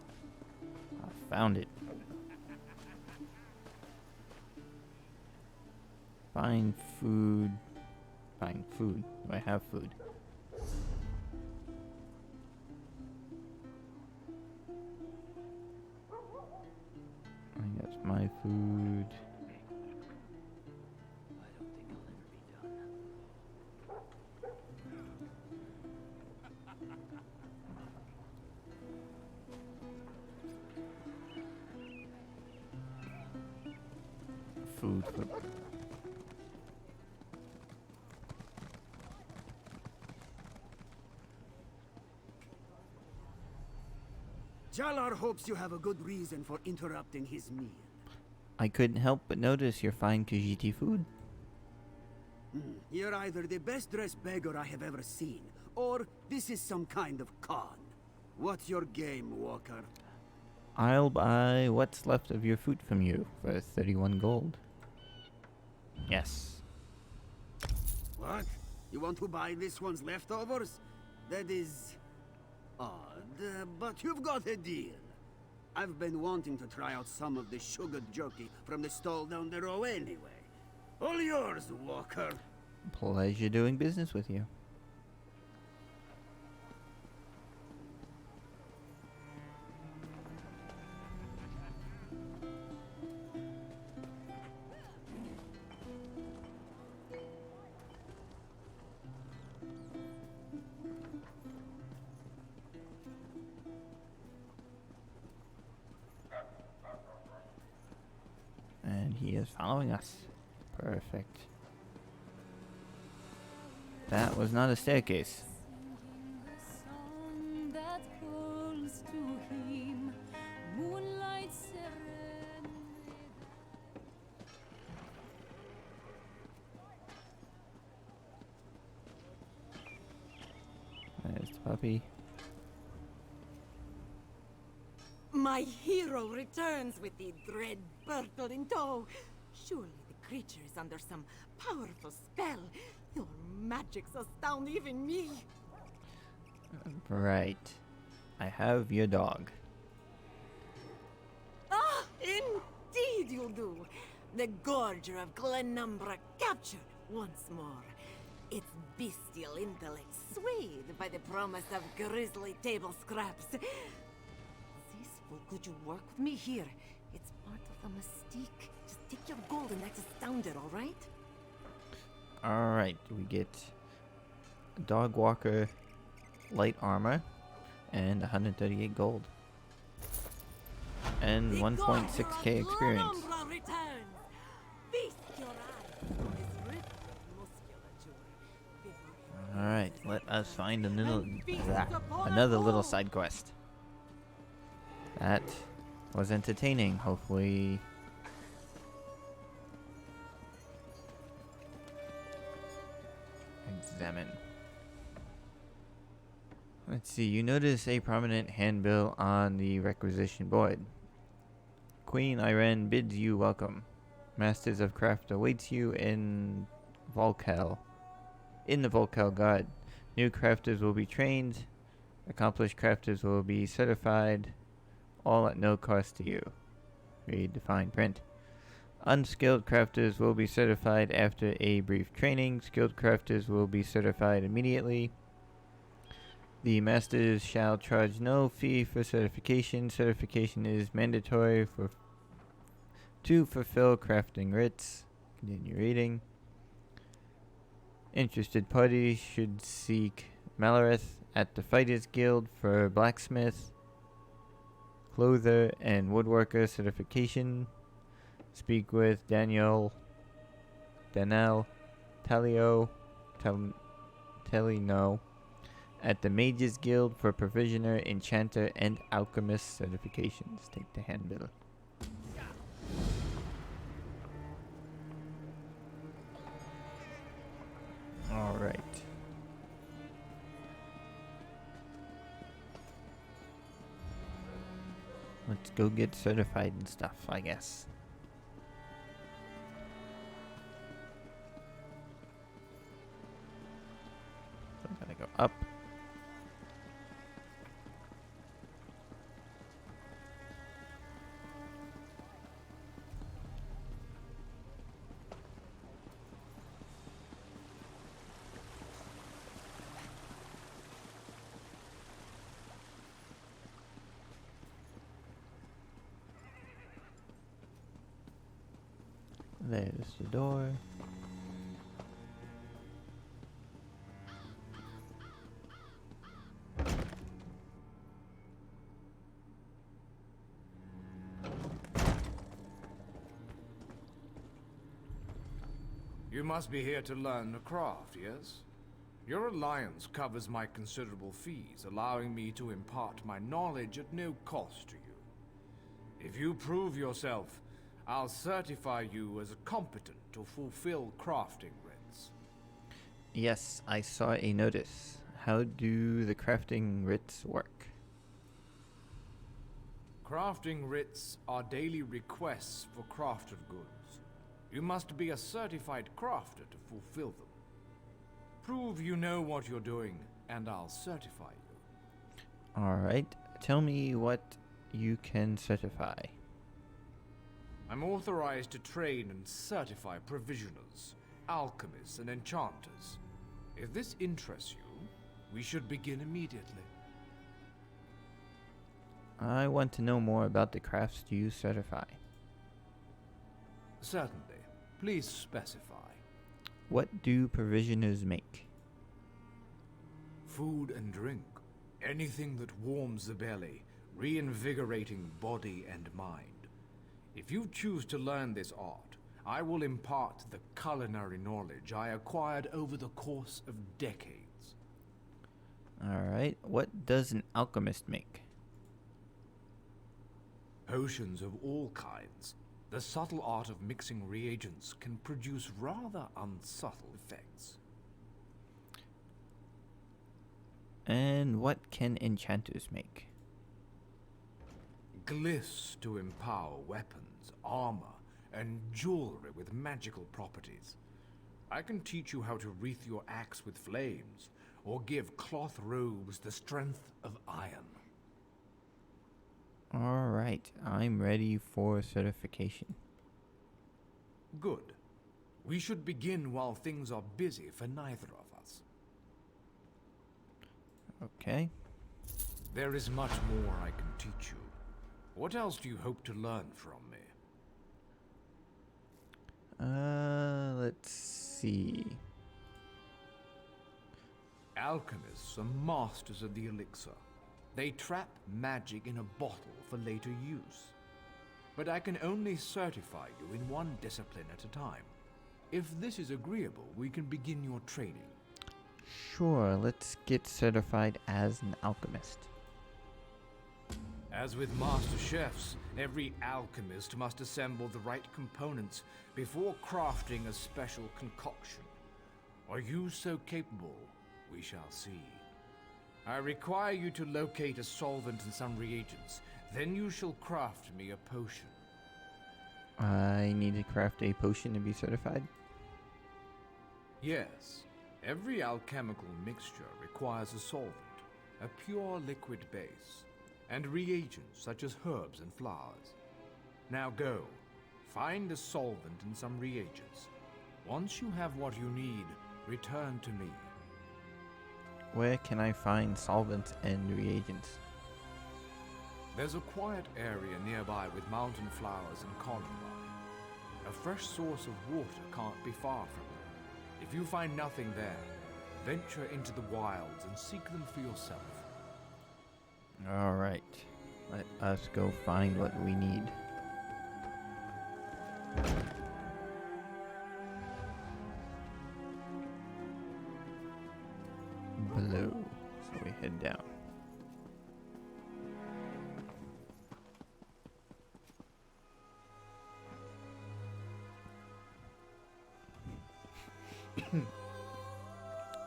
I found it. Find food. Find food. Do I have food? I think that's my food. food for... Jalar hopes you have a good reason for interrupting his meal. I couldn't help but notice your fine Khajiiti food. You're either the best-dressed beggar I have ever seen, or this is some kind of con. What's your game, Walker? I'll buy what's left of your food from you for 31 gold. Yes. What? You want to buy this one's leftovers? That is... odd, but you've got a deal. I've been wanting to try out some of the sugared jerky from the stall down the row anyway. All yours, Walker. Pleasure doing business with you. And he is following us. Perfect. That was not a staircase. There's the puppy. My hero returns with the dread Bertel in tow. Surely the creature is under some powerful spell. Your magics astound even me. Right. I have your dog. Ah, indeed you do. The Gorger of Glenumbra captured once more. Its bestial intellect swayed by the promise of grisly table scraps. Could you work with me here? It's part of the mystique. Just take your gold and that's astounded, alright? Alright, we get a dog walker, light armor, and 138 gold. And 1.6k experience. Alright, let us find another little side quest. That was entertaining, hopefully. Examine. Let's see, you notice a prominent handbill on the requisition board. Queen Irene bids you welcome. Masters of Craft awaits you in Volkel. In the Volkel Guard. New crafters will be trained. Accomplished crafters will be certified. All at no cost to you. Read the fine print. Unskilled crafters will be certified after a brief training. Skilled crafters will be certified immediately. The masters shall charge no fee for certification. Certification is mandatory to fulfill crafting writs. Continue reading. Interested parties should seek Malareth at the Fighters Guild for blacksmith, clother, and woodworker certification. Speak with Danelle, Talio, Telino at the Mages Guild for provisioner, enchanter, and alchemist certifications. Take the handbill. Alright. Let's go get certified and stuff, I guess. So I'm gonna go up. There's the door. You must be here to learn the craft, yes? Your alliance covers my considerable fees, allowing me to impart my knowledge at no cost to you. If you prove yourself, I'll certify you as competent to fulfill crafting writs. Yes, I saw a notice. How do the crafting writs work? Crafting writs are daily requests for crafted goods. You must be a certified crafter to fulfill them. Prove you know what you're doing, and I'll certify you. Alright, tell me what you can certify. I'm authorized to train and certify provisioners, alchemists, and enchanters. If this interests you, we should begin immediately. I want to know more about the crafts you certify. Certainly. Please specify. What do provisioners make? Food and drink. Anything that warms the belly, reinvigorating body and mind. If you choose to learn this art, I will impart the culinary knowledge I acquired over the course of decades. Alright, what does an alchemist make? Potions of all kinds. The subtle art of mixing reagents can produce rather unsubtle effects. And what can enchanters make? Glyphs to empower weapons, armor, and jewelry with magical properties. I can teach you how to wreath your axe with flames, or give cloth robes the strength of iron. Alright, I'm ready for certification. Good. We should begin while things are busy for neither of us. Okay. There is much more I can teach you. What else do you hope to learn from me? Let's see. Alchemists are masters of the elixir. They trap magic in a bottle for later use. But I can only certify you in one discipline at a time. If this is agreeable, we can begin your training. Sure, let's get certified as an alchemist. As with master chefs, every alchemist must assemble the right components before crafting a special concoction. Are you so capable? We shall see. I require you to locate a solvent and some reagents. Then you shall craft me a potion. I need to craft a potion to be certified? Yes. Every alchemical mixture requires a solvent, a pure liquid base, and reagents such as herbs and flowers. Now go. Find a solvent and some reagents. Once you have what you need, return to me. Where can I find solvents and reagents? There's a quiet area nearby with mountain flowers and columbine. A fresh source of water can't be far from you. If you find nothing there, venture into the wilds and seek them for yourself. Alright, let us go find what we need. Below, so we head down.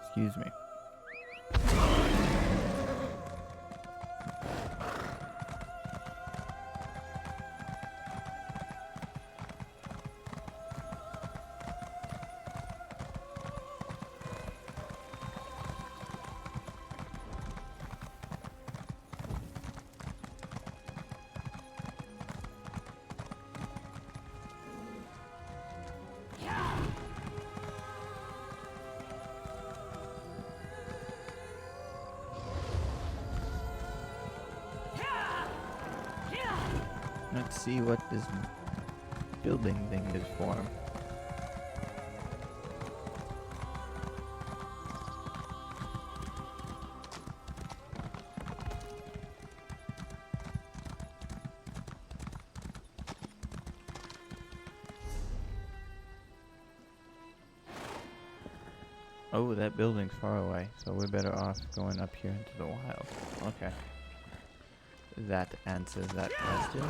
Excuse me. Let's see what this building thing is for. Oh, that building's far away, so we're better off going up here into the wild. Okay. That answers that question.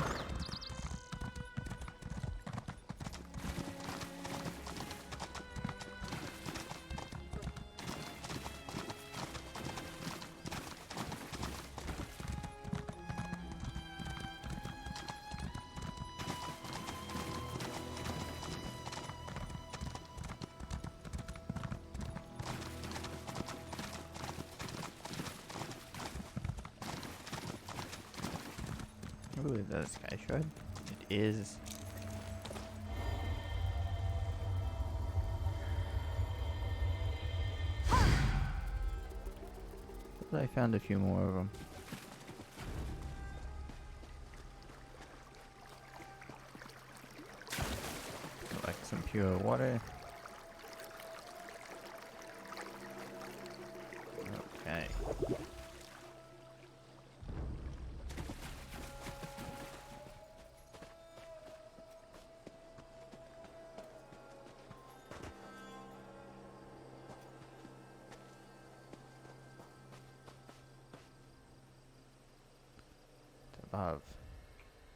Ooh, is that a sky shard? It is. But I found a few more of them. Collect some pure water. Okay. Above.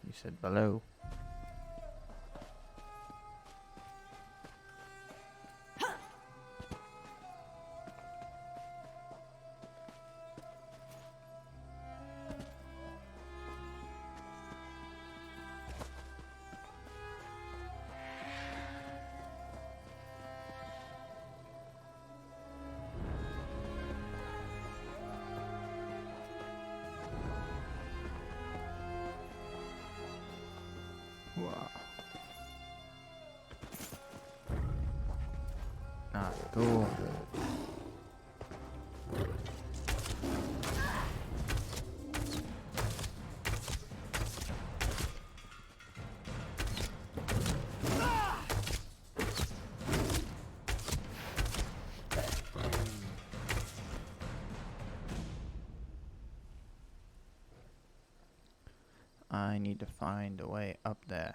You said below. Wow. Ah, cool. I need to find a way up there.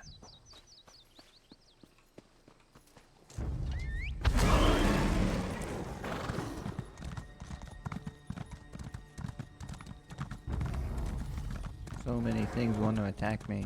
So many things want to attack me.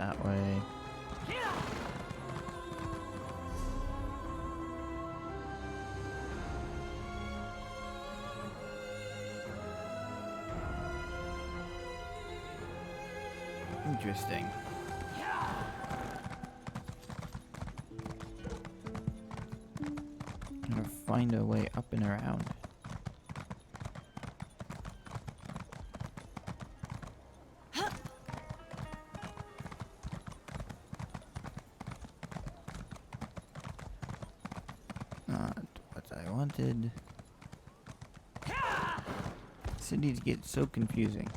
that way. Interesting. Gotta find a way up and around. Not what I wanted. Cities get so confusing.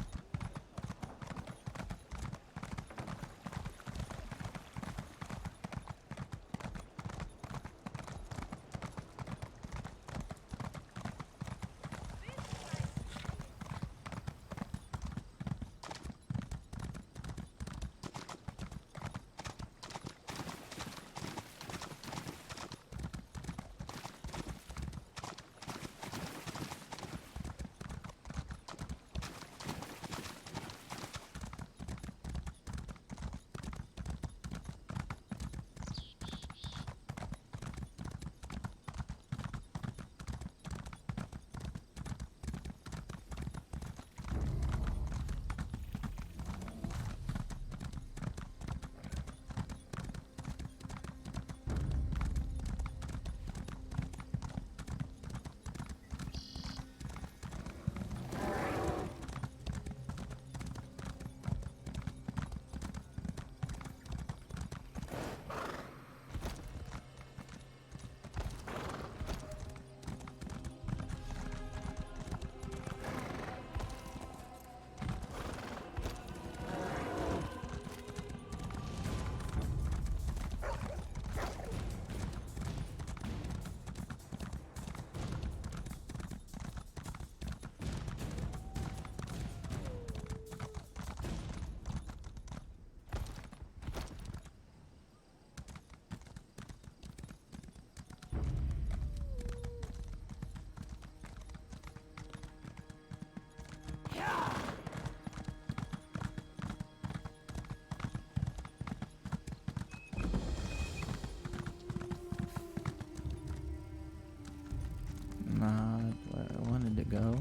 Not where I wanted to go.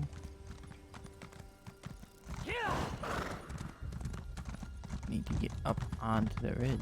Need to get up onto the ridge.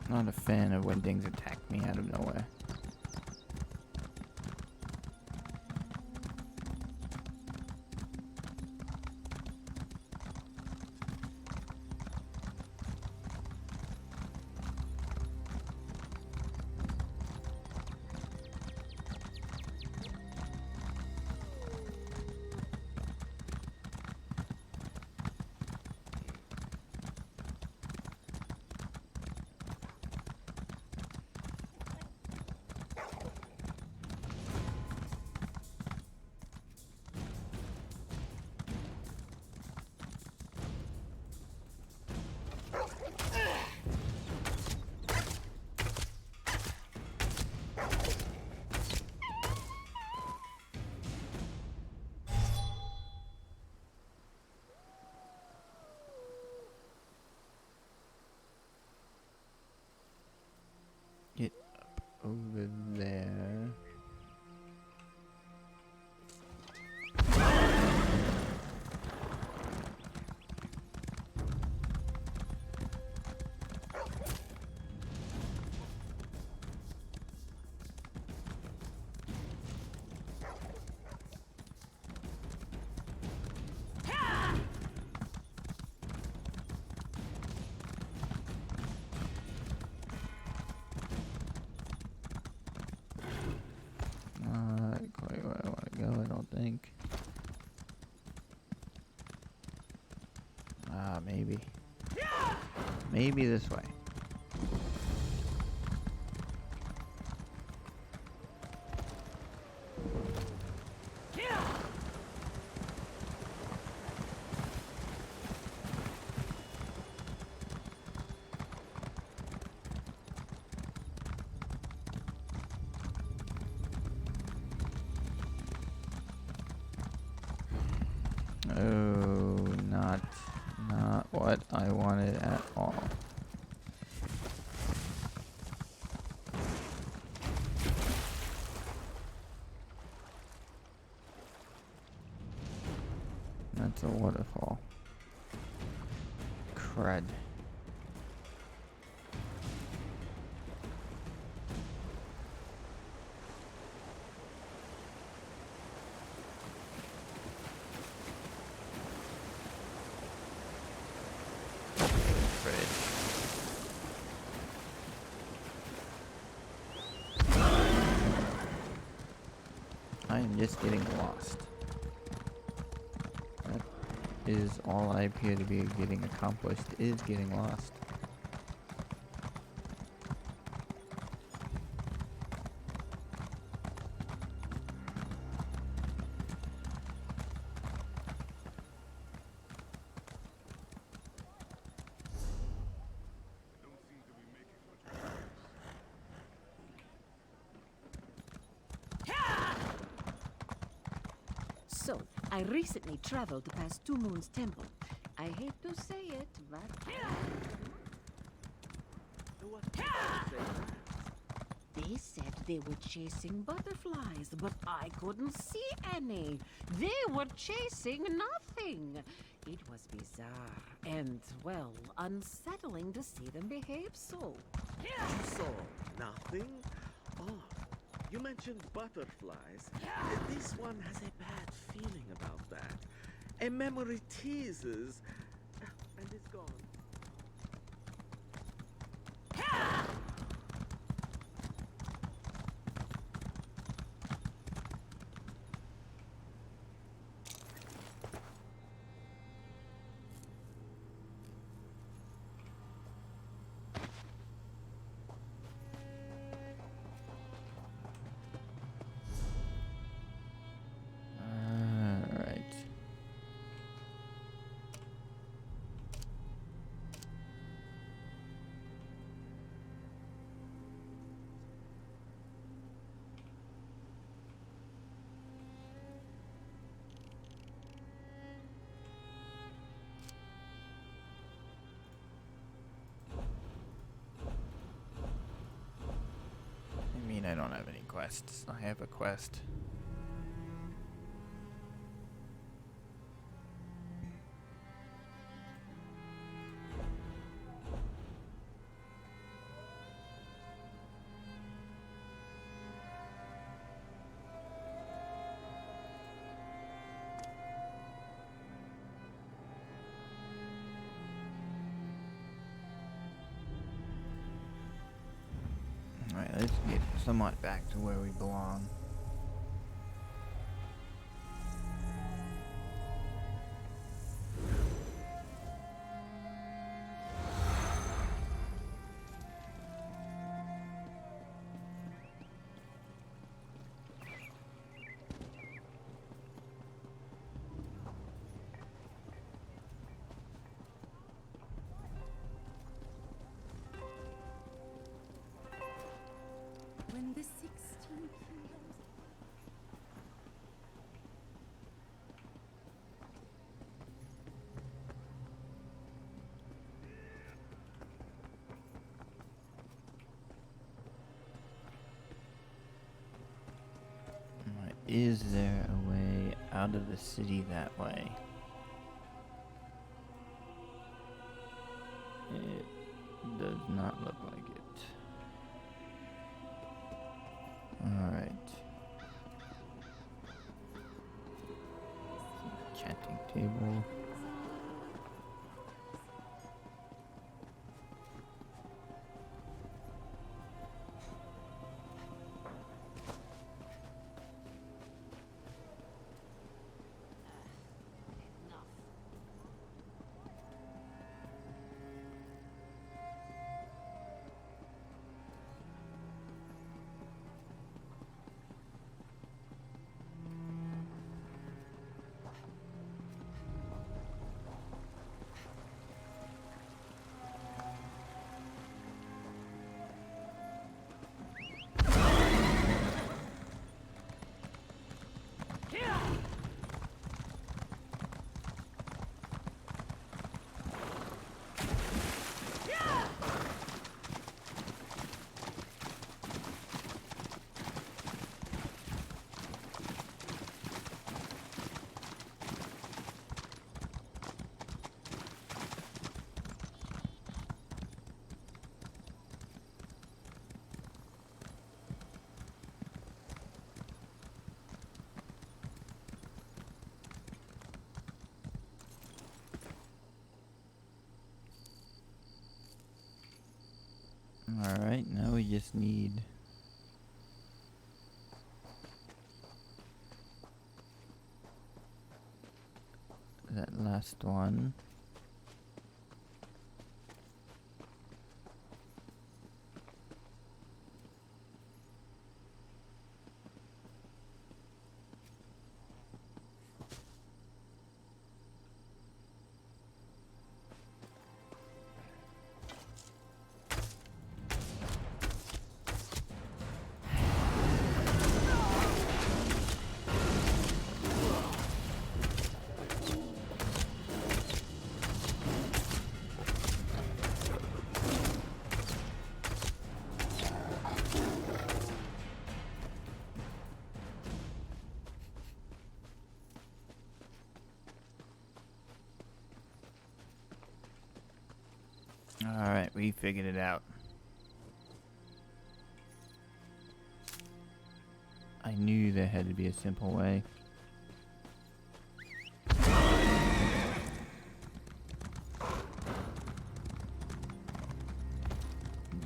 Not a fan of when things attack me out of nowhere. Maybe. Maybe this way. Oh, not what I wanted at all. That's a waterfall. Crud. I am just getting lost. That is all I appear to be getting accomplished, is getting lost. So, I recently traveled past Two Moons Temple. I hate to say it, but... They said they were chasing butterflies, but I couldn't see any. They were chasing nothing. It was bizarre and, well, unsettling to see them behave so. You saw nothing? Oh, you mentioned butterflies. This one has a bad feeling about that. A memory teases, and it's gone. I don't have any quests. I have a quest. Alright, let's get somewhat back to where we belong. When the 16 kingdoms... Is there a way out of the city that way? It does not look like it. Alright. Chatting table. Alright, now we just need that last one. Alright, we figured it out. I knew there had to be a simple way.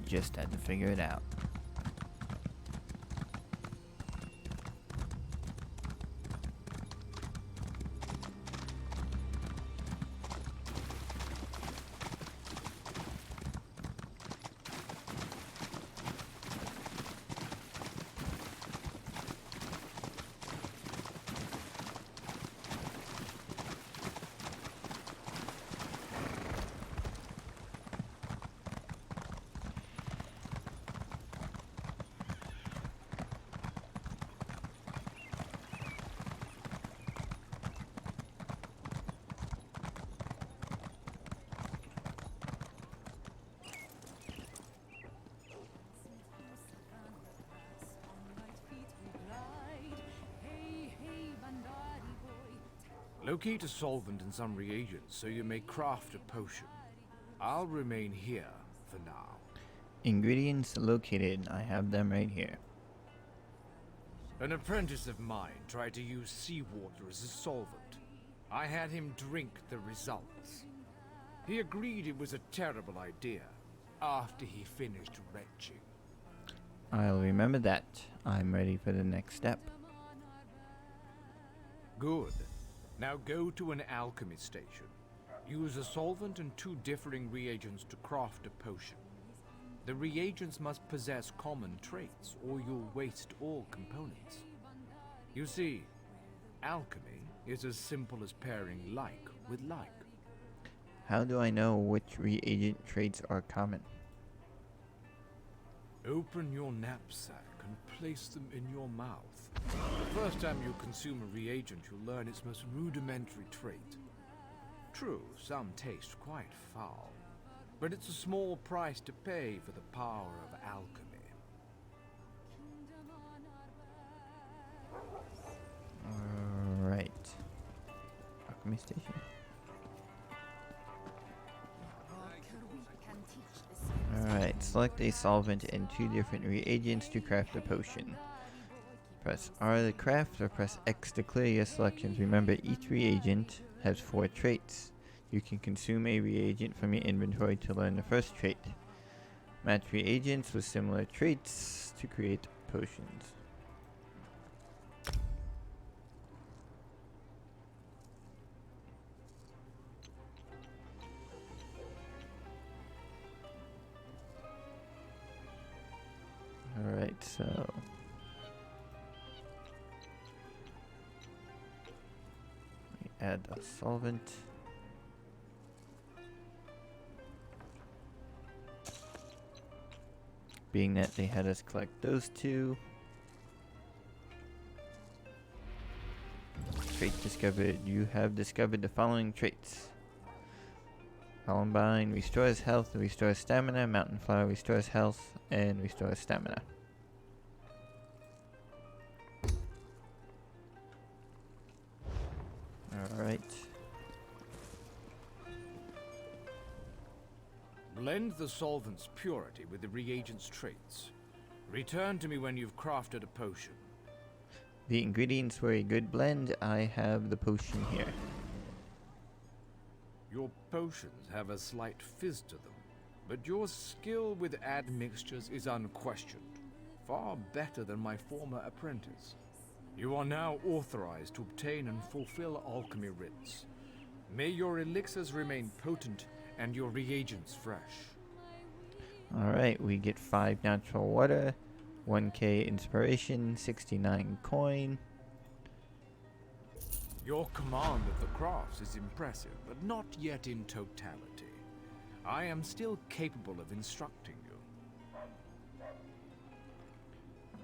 Just had to figure it out. Locate a solvent and some reagents so you may craft a potion. I'll remain here for now. Ingredients located. I have them right here. An apprentice of mine tried to use seawater as a solvent. I had him drink the results. He agreed it was a terrible idea after he finished retching. I'll remember that. I'm ready for the next step. Good. Now go to an alchemy station. Use a solvent and 2 differing reagents to craft a potion. The reagents must possess common traits, or you'll waste all components. You see, alchemy is as simple as pairing like with like. How do I know which reagent traits are common? Open your knapsack and place them in your mouth. The first time you consume a reagent, you'll learn its most rudimentary trait. True, some taste quite foul, but it's a small price to pay for the power of alchemy. Alright. Alchemy station. Alright, select a solvent and 2 different reagents to craft a potion. Press R to craft or press X to clear your selections. Remember, each reagent has 4 traits. You can consume a reagent from your inventory to learn the first trait. Match reagents with similar traits to create potions. Alright, so we add a solvent. Being that they had us collect those 2. Trait discovered. You have discovered the following traits. Columbine restores health, restores stamina. Mountain flower restores health and restores stamina. Alright. Blend the solvent's purity with the reagent's traits. Return to me when you've crafted a potion. The ingredients were a good blend. I have the potion here. Your potions have a slight fizz to them. but your skill with admixtures is unquestioned. Far better than my former apprentice. You are now authorized to obtain and fulfill alchemy writs. May your elixirs remain potent and your reagents fresh. Alright, we get 5 natural water, 1k inspiration, 69 coin. Your command of the crafts is impressive, but not yet in totality. I am still capable of instructing you.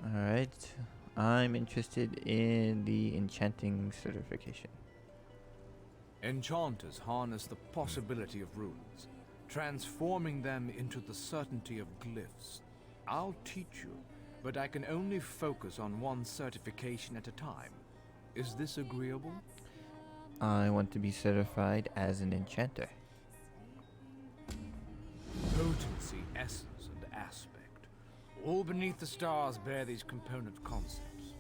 Alright, I'm interested in the enchanting certification. Enchanters harness the possibility of runes, transforming them into the certainty of glyphs. I'll teach you, but I can only focus on one certification at a time. Is this agreeable? I want to be certified as an enchanter. Potency, essence, and aspect. All beneath the stars bear these component concepts.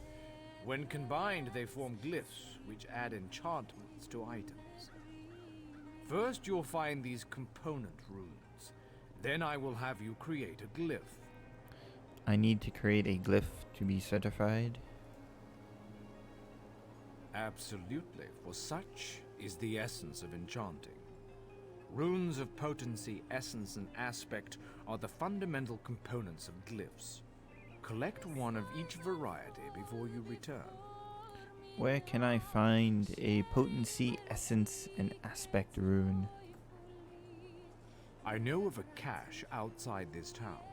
When combined, they form glyphs, which add enchantments to items. First, you'll find these component runes. Then I will have you create a glyph. I need to create a glyph to be certified. Absolutely, for such is the essence of enchanting. Runes of potency, essence, and aspect are the fundamental components of glyphs. Collect one of each variety before you return. Where can I find a potency, essence, and aspect rune? I know of a cache outside this town.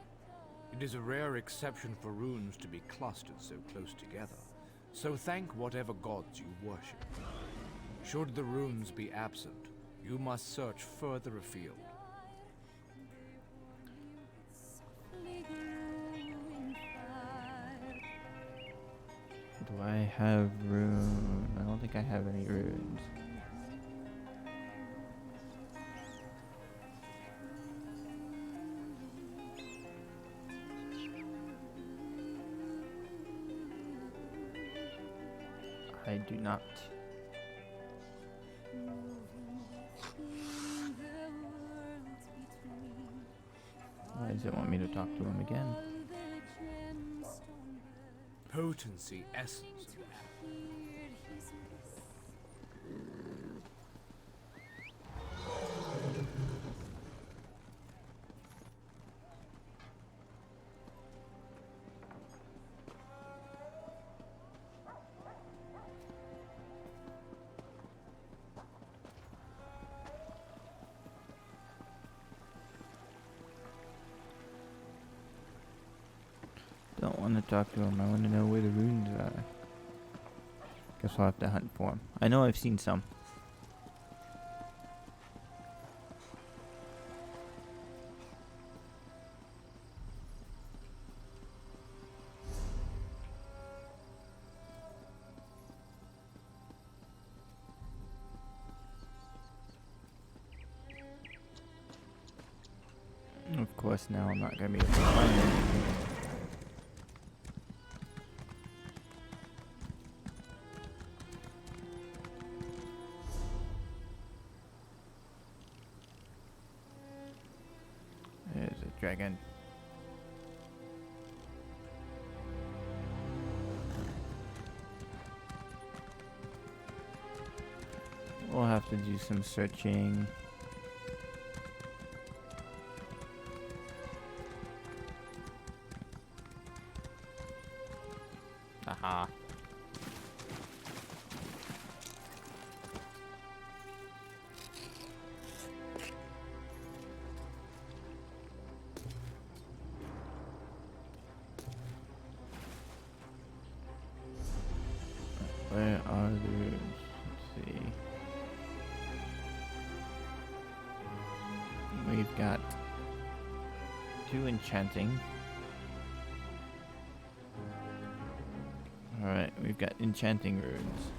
It is a rare exception for runes to be clustered so close together, so thank whatever gods you worship. Should the runes be absent, you must search further afield. Do I have rune? I don't think I have any runes. I do not. Why does it want me to talk to him again? Potency, essence, and Don't want to talk to him. I want to know where the runes are. Guess I'll have to hunt for them. I know I've seen some. Of course, now I'm not going to be able to find anything. There's a dragon. We'll have to do some searching. Aha. Where are the runes? Let's see. We've got 2 enchanting. Alright, we've got enchanting runes.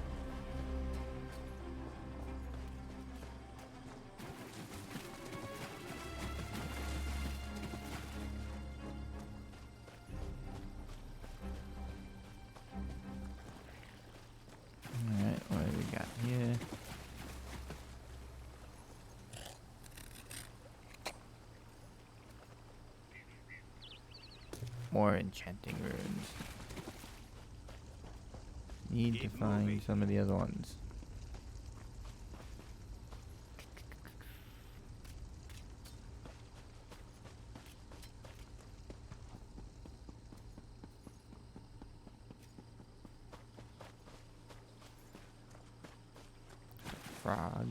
Alright, what do we got here? More enchanting runes. Need to find some of the other ones. Frog.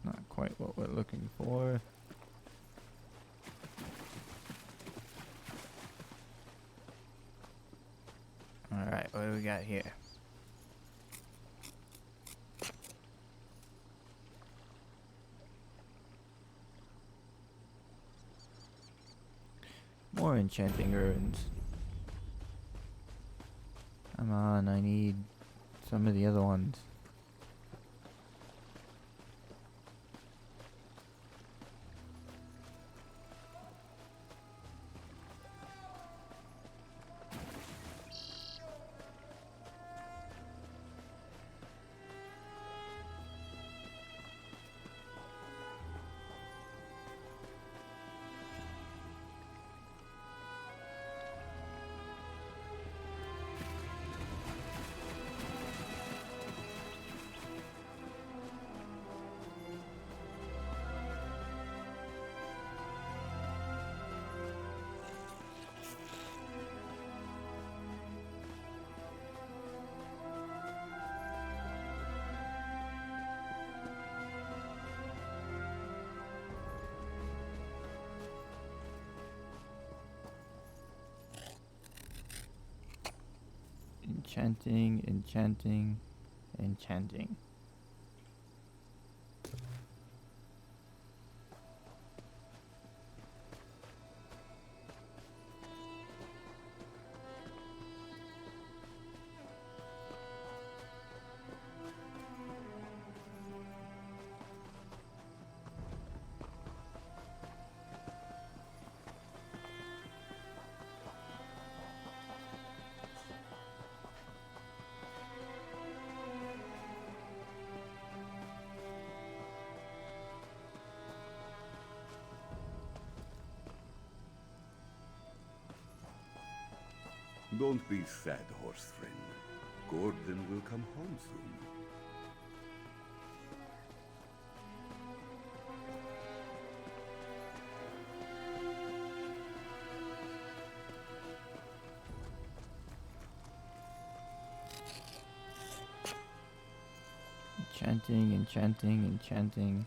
Not quite what we're looking for. Alright, what do we got here? More enchanting runes. Come on, I need some of the other ones. Enchanting, enchanting, enchanting. Don't be sad, horse friend. Gordon will come home soon. Enchanting, enchanting, enchanting.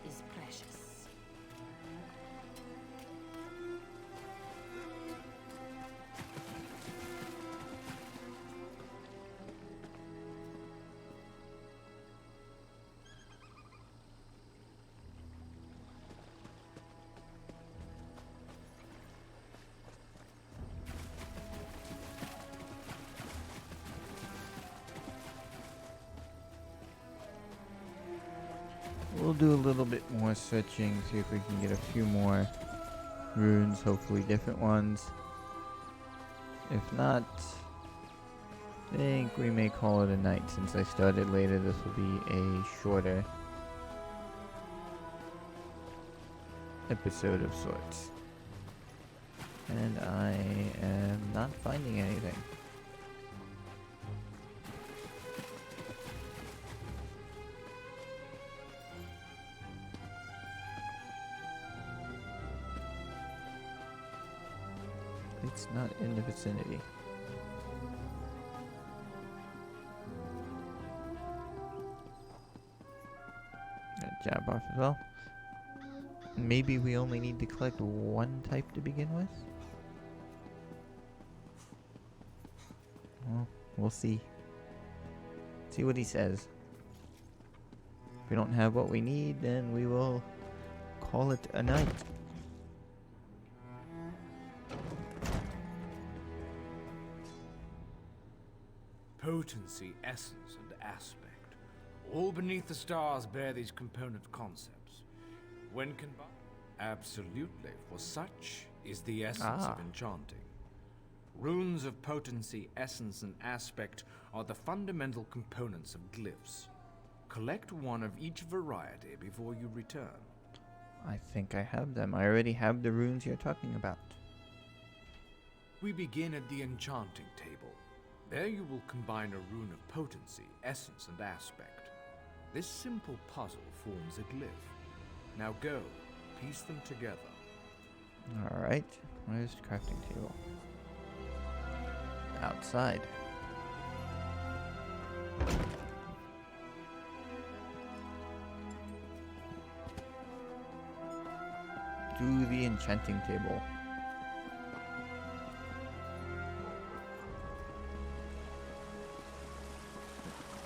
Is precious. We'll do a little bit more searching, see if we can get a few more runes, hopefully different ones. If not, I think we may call it a night. Since I started later, this will be a shorter episode of sorts. And I am not finding anything. it's not in the vicinity. Got a jab off as well. Maybe we only need to collect one type to begin with? Well, we'll see. See what he says. If we don't have what we need, then we will call it a night. Potency, essence, and aspect. All beneath the stars bear these component concepts. When combined, absolutely, for such is the essence of enchanting. Runes of potency, essence, and aspect are the fundamental components of glyphs. Collect one of each variety before you return. I think I have them. I already have the runes you're talking about. We begin at the enchanting table. There you will combine a rune of potency, essence, and aspect. This simple puzzle forms a glyph. Now go, piece them together. Alright, where's the crafting table? Outside. Do the enchanting table.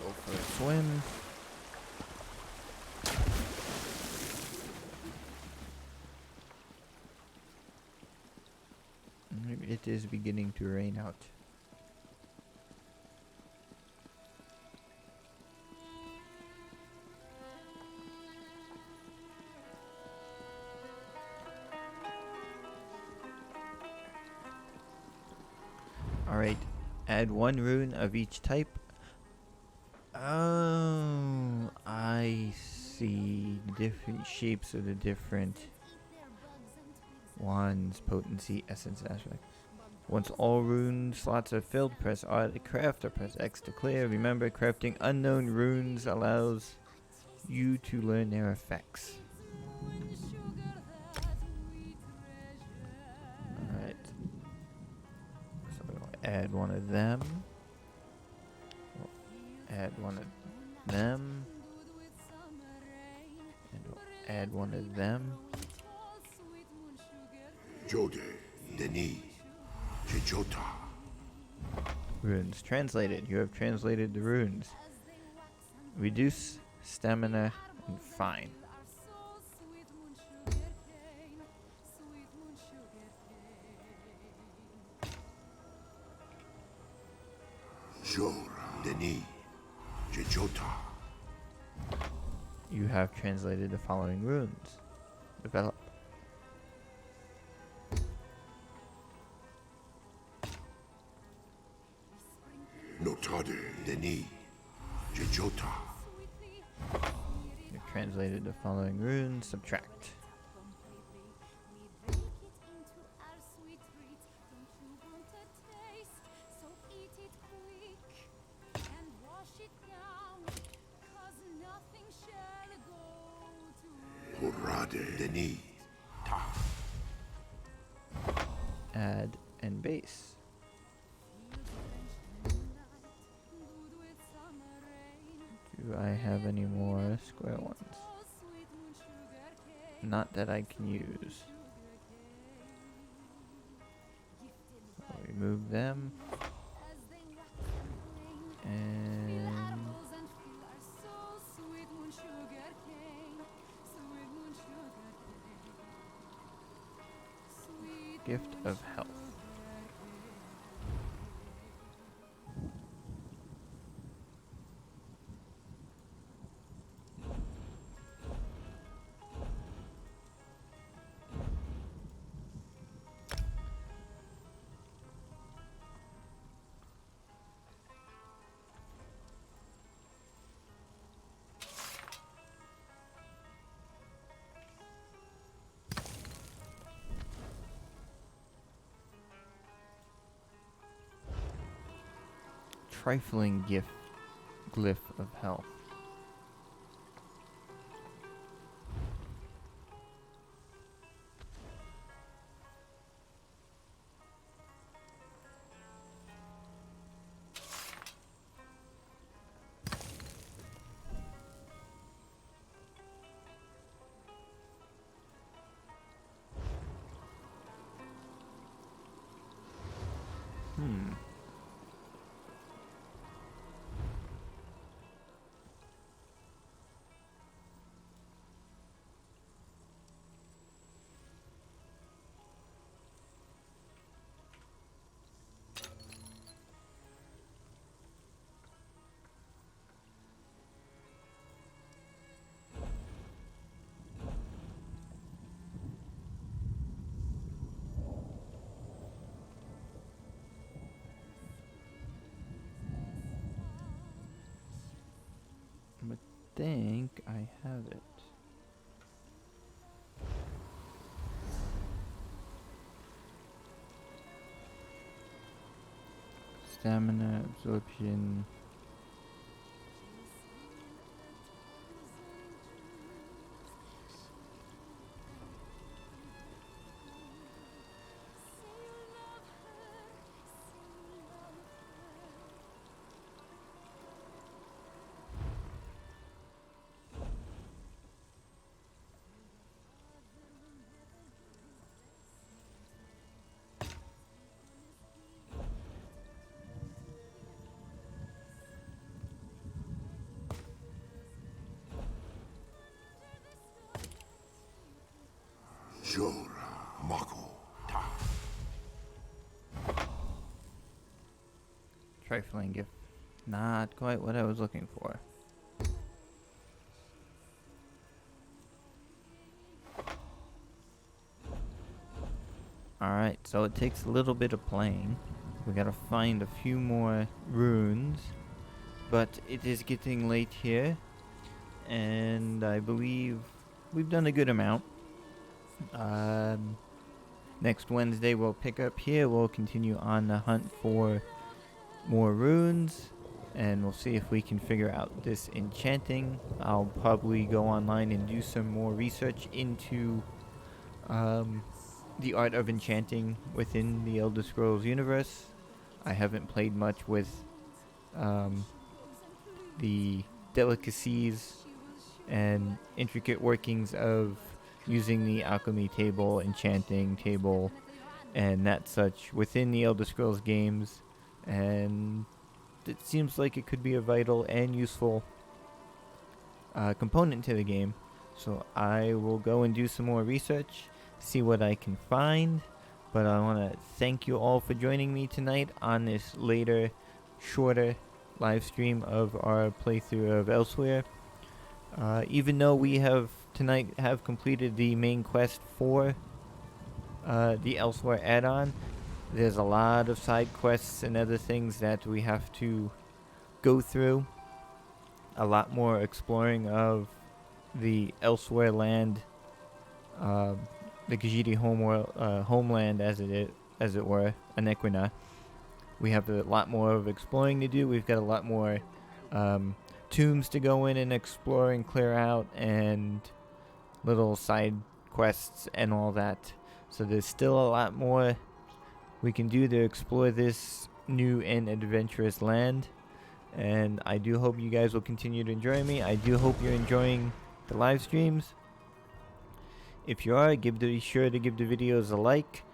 Go for a swim. It is beginning to rain out. Alright, add one rune of each type. Oh, I see different shapes of the different wands, potency, essence, aspect. Once all rune slots are filled, press R to craft or press X to clear. Remember, crafting unknown runes allows you to learn their effects. Alright. So we'll add one of them. We'll add one of them. And we'll add one of them. Jode, Denis, Jejota. Runes translated. You have translated the runes. Reduce stamina and fine. Jor, Denis, Jejota. You have translated the following runes. Develop. Notade, Denis, Jejota. You've translated the following runes. Subtract. Horade, Denis, Ta. Add and base. Do I have any more square ones? Not that I can use. I'll remove them. And gift of health. Trifling glyph of health. think I have it. Stamina, absorption. Jor, Mako, Ta. Trifling gift. Not quite what I was looking for. Alright, so it takes a little bit of playing. We gotta find a few more runes. But it is getting late here. And I believe we've done a good amount. Next Wednesday we'll pick up here. We'll continue on the hunt for more runes. And we'll see if we can figure out this enchanting. I'll probably go online and do some more research into the art of enchanting within the Elder Scrolls universe. I haven't played much with the delicacies and intricate workings of using the alchemy table, enchanting table, and that such within the Elder Scrolls games, and it seems like it could be a vital and useful component to the game. So I will go and do some more research, see what I can find. But I want to thank you all for joining me tonight on this later, shorter live stream of our playthrough of Elsweyr. Even though we have completed the main quest for the Elsweyr add-on, there's a lot of side quests and other things that we have to go through. A lot more exploring of the Elsweyr land, the Khajiit homeland as it were, Anequina. We have a lot more of exploring to do. We've got a lot more tombs to go in and explore and clear out, and little side quests and all that. So there's still a lot more we can do to explore this new and adventurous land. And I do hope you guys will continue to enjoy me. I do hope you're enjoying the live streams. If you are, be sure to give the videos a like.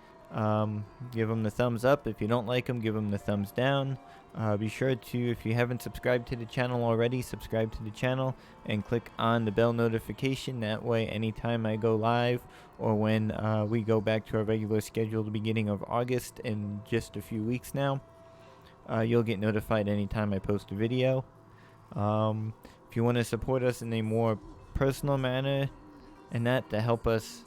Give them the thumbs up. If you don't like them, give them the thumbs down. Be sure to, if you haven't subscribed to the channel already, subscribe to the channel and click on the bell notification. That way, anytime I go live or when we go back to our regular schedule, the beginning of August in just a few weeks now, you'll get notified anytime I post a video. If you want to support us in a more personal manner and that to help us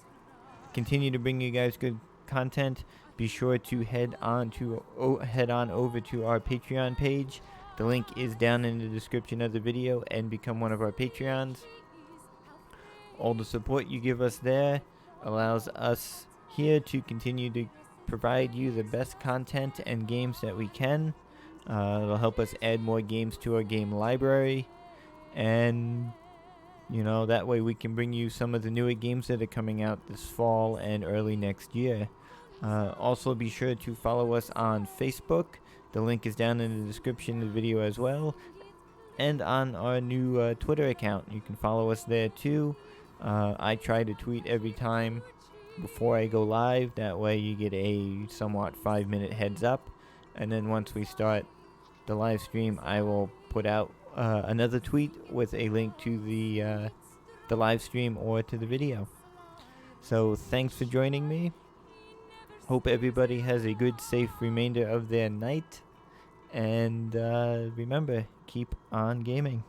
continue to bring you guys good content, be sure to head on over to our Patreon page. The link is down in the description of the video, and become one of our Patreons. All the support you give us there allows us here to continue to provide you the best content and games that we can. It'll help us add more games to our game library, and that way we can bring you some of the newer games that are coming out this fall and early next year. Also, be sure to follow us on Facebook. The link is down in the description of the video as well. And on our new Twitter account. You can follow us there too. I try to tweet every time before I go live. That way you get a somewhat 5-minute heads up. And then once we start the live stream, I will put out another tweet with a link to the live stream or to the video. So thanks for joining me. Hope everybody has a good, safe remainder of their night. And remember, keep on gaming.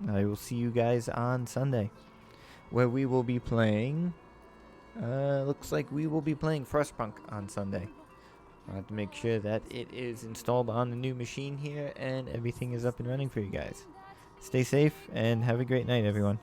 I will see you guys on Sunday, where we will be playing... looks like we will be playing Frostpunk on Sunday. I have to make sure that it is installed on the new machine here and everything is up and running for you guys. stay safe and have a great night, everyone.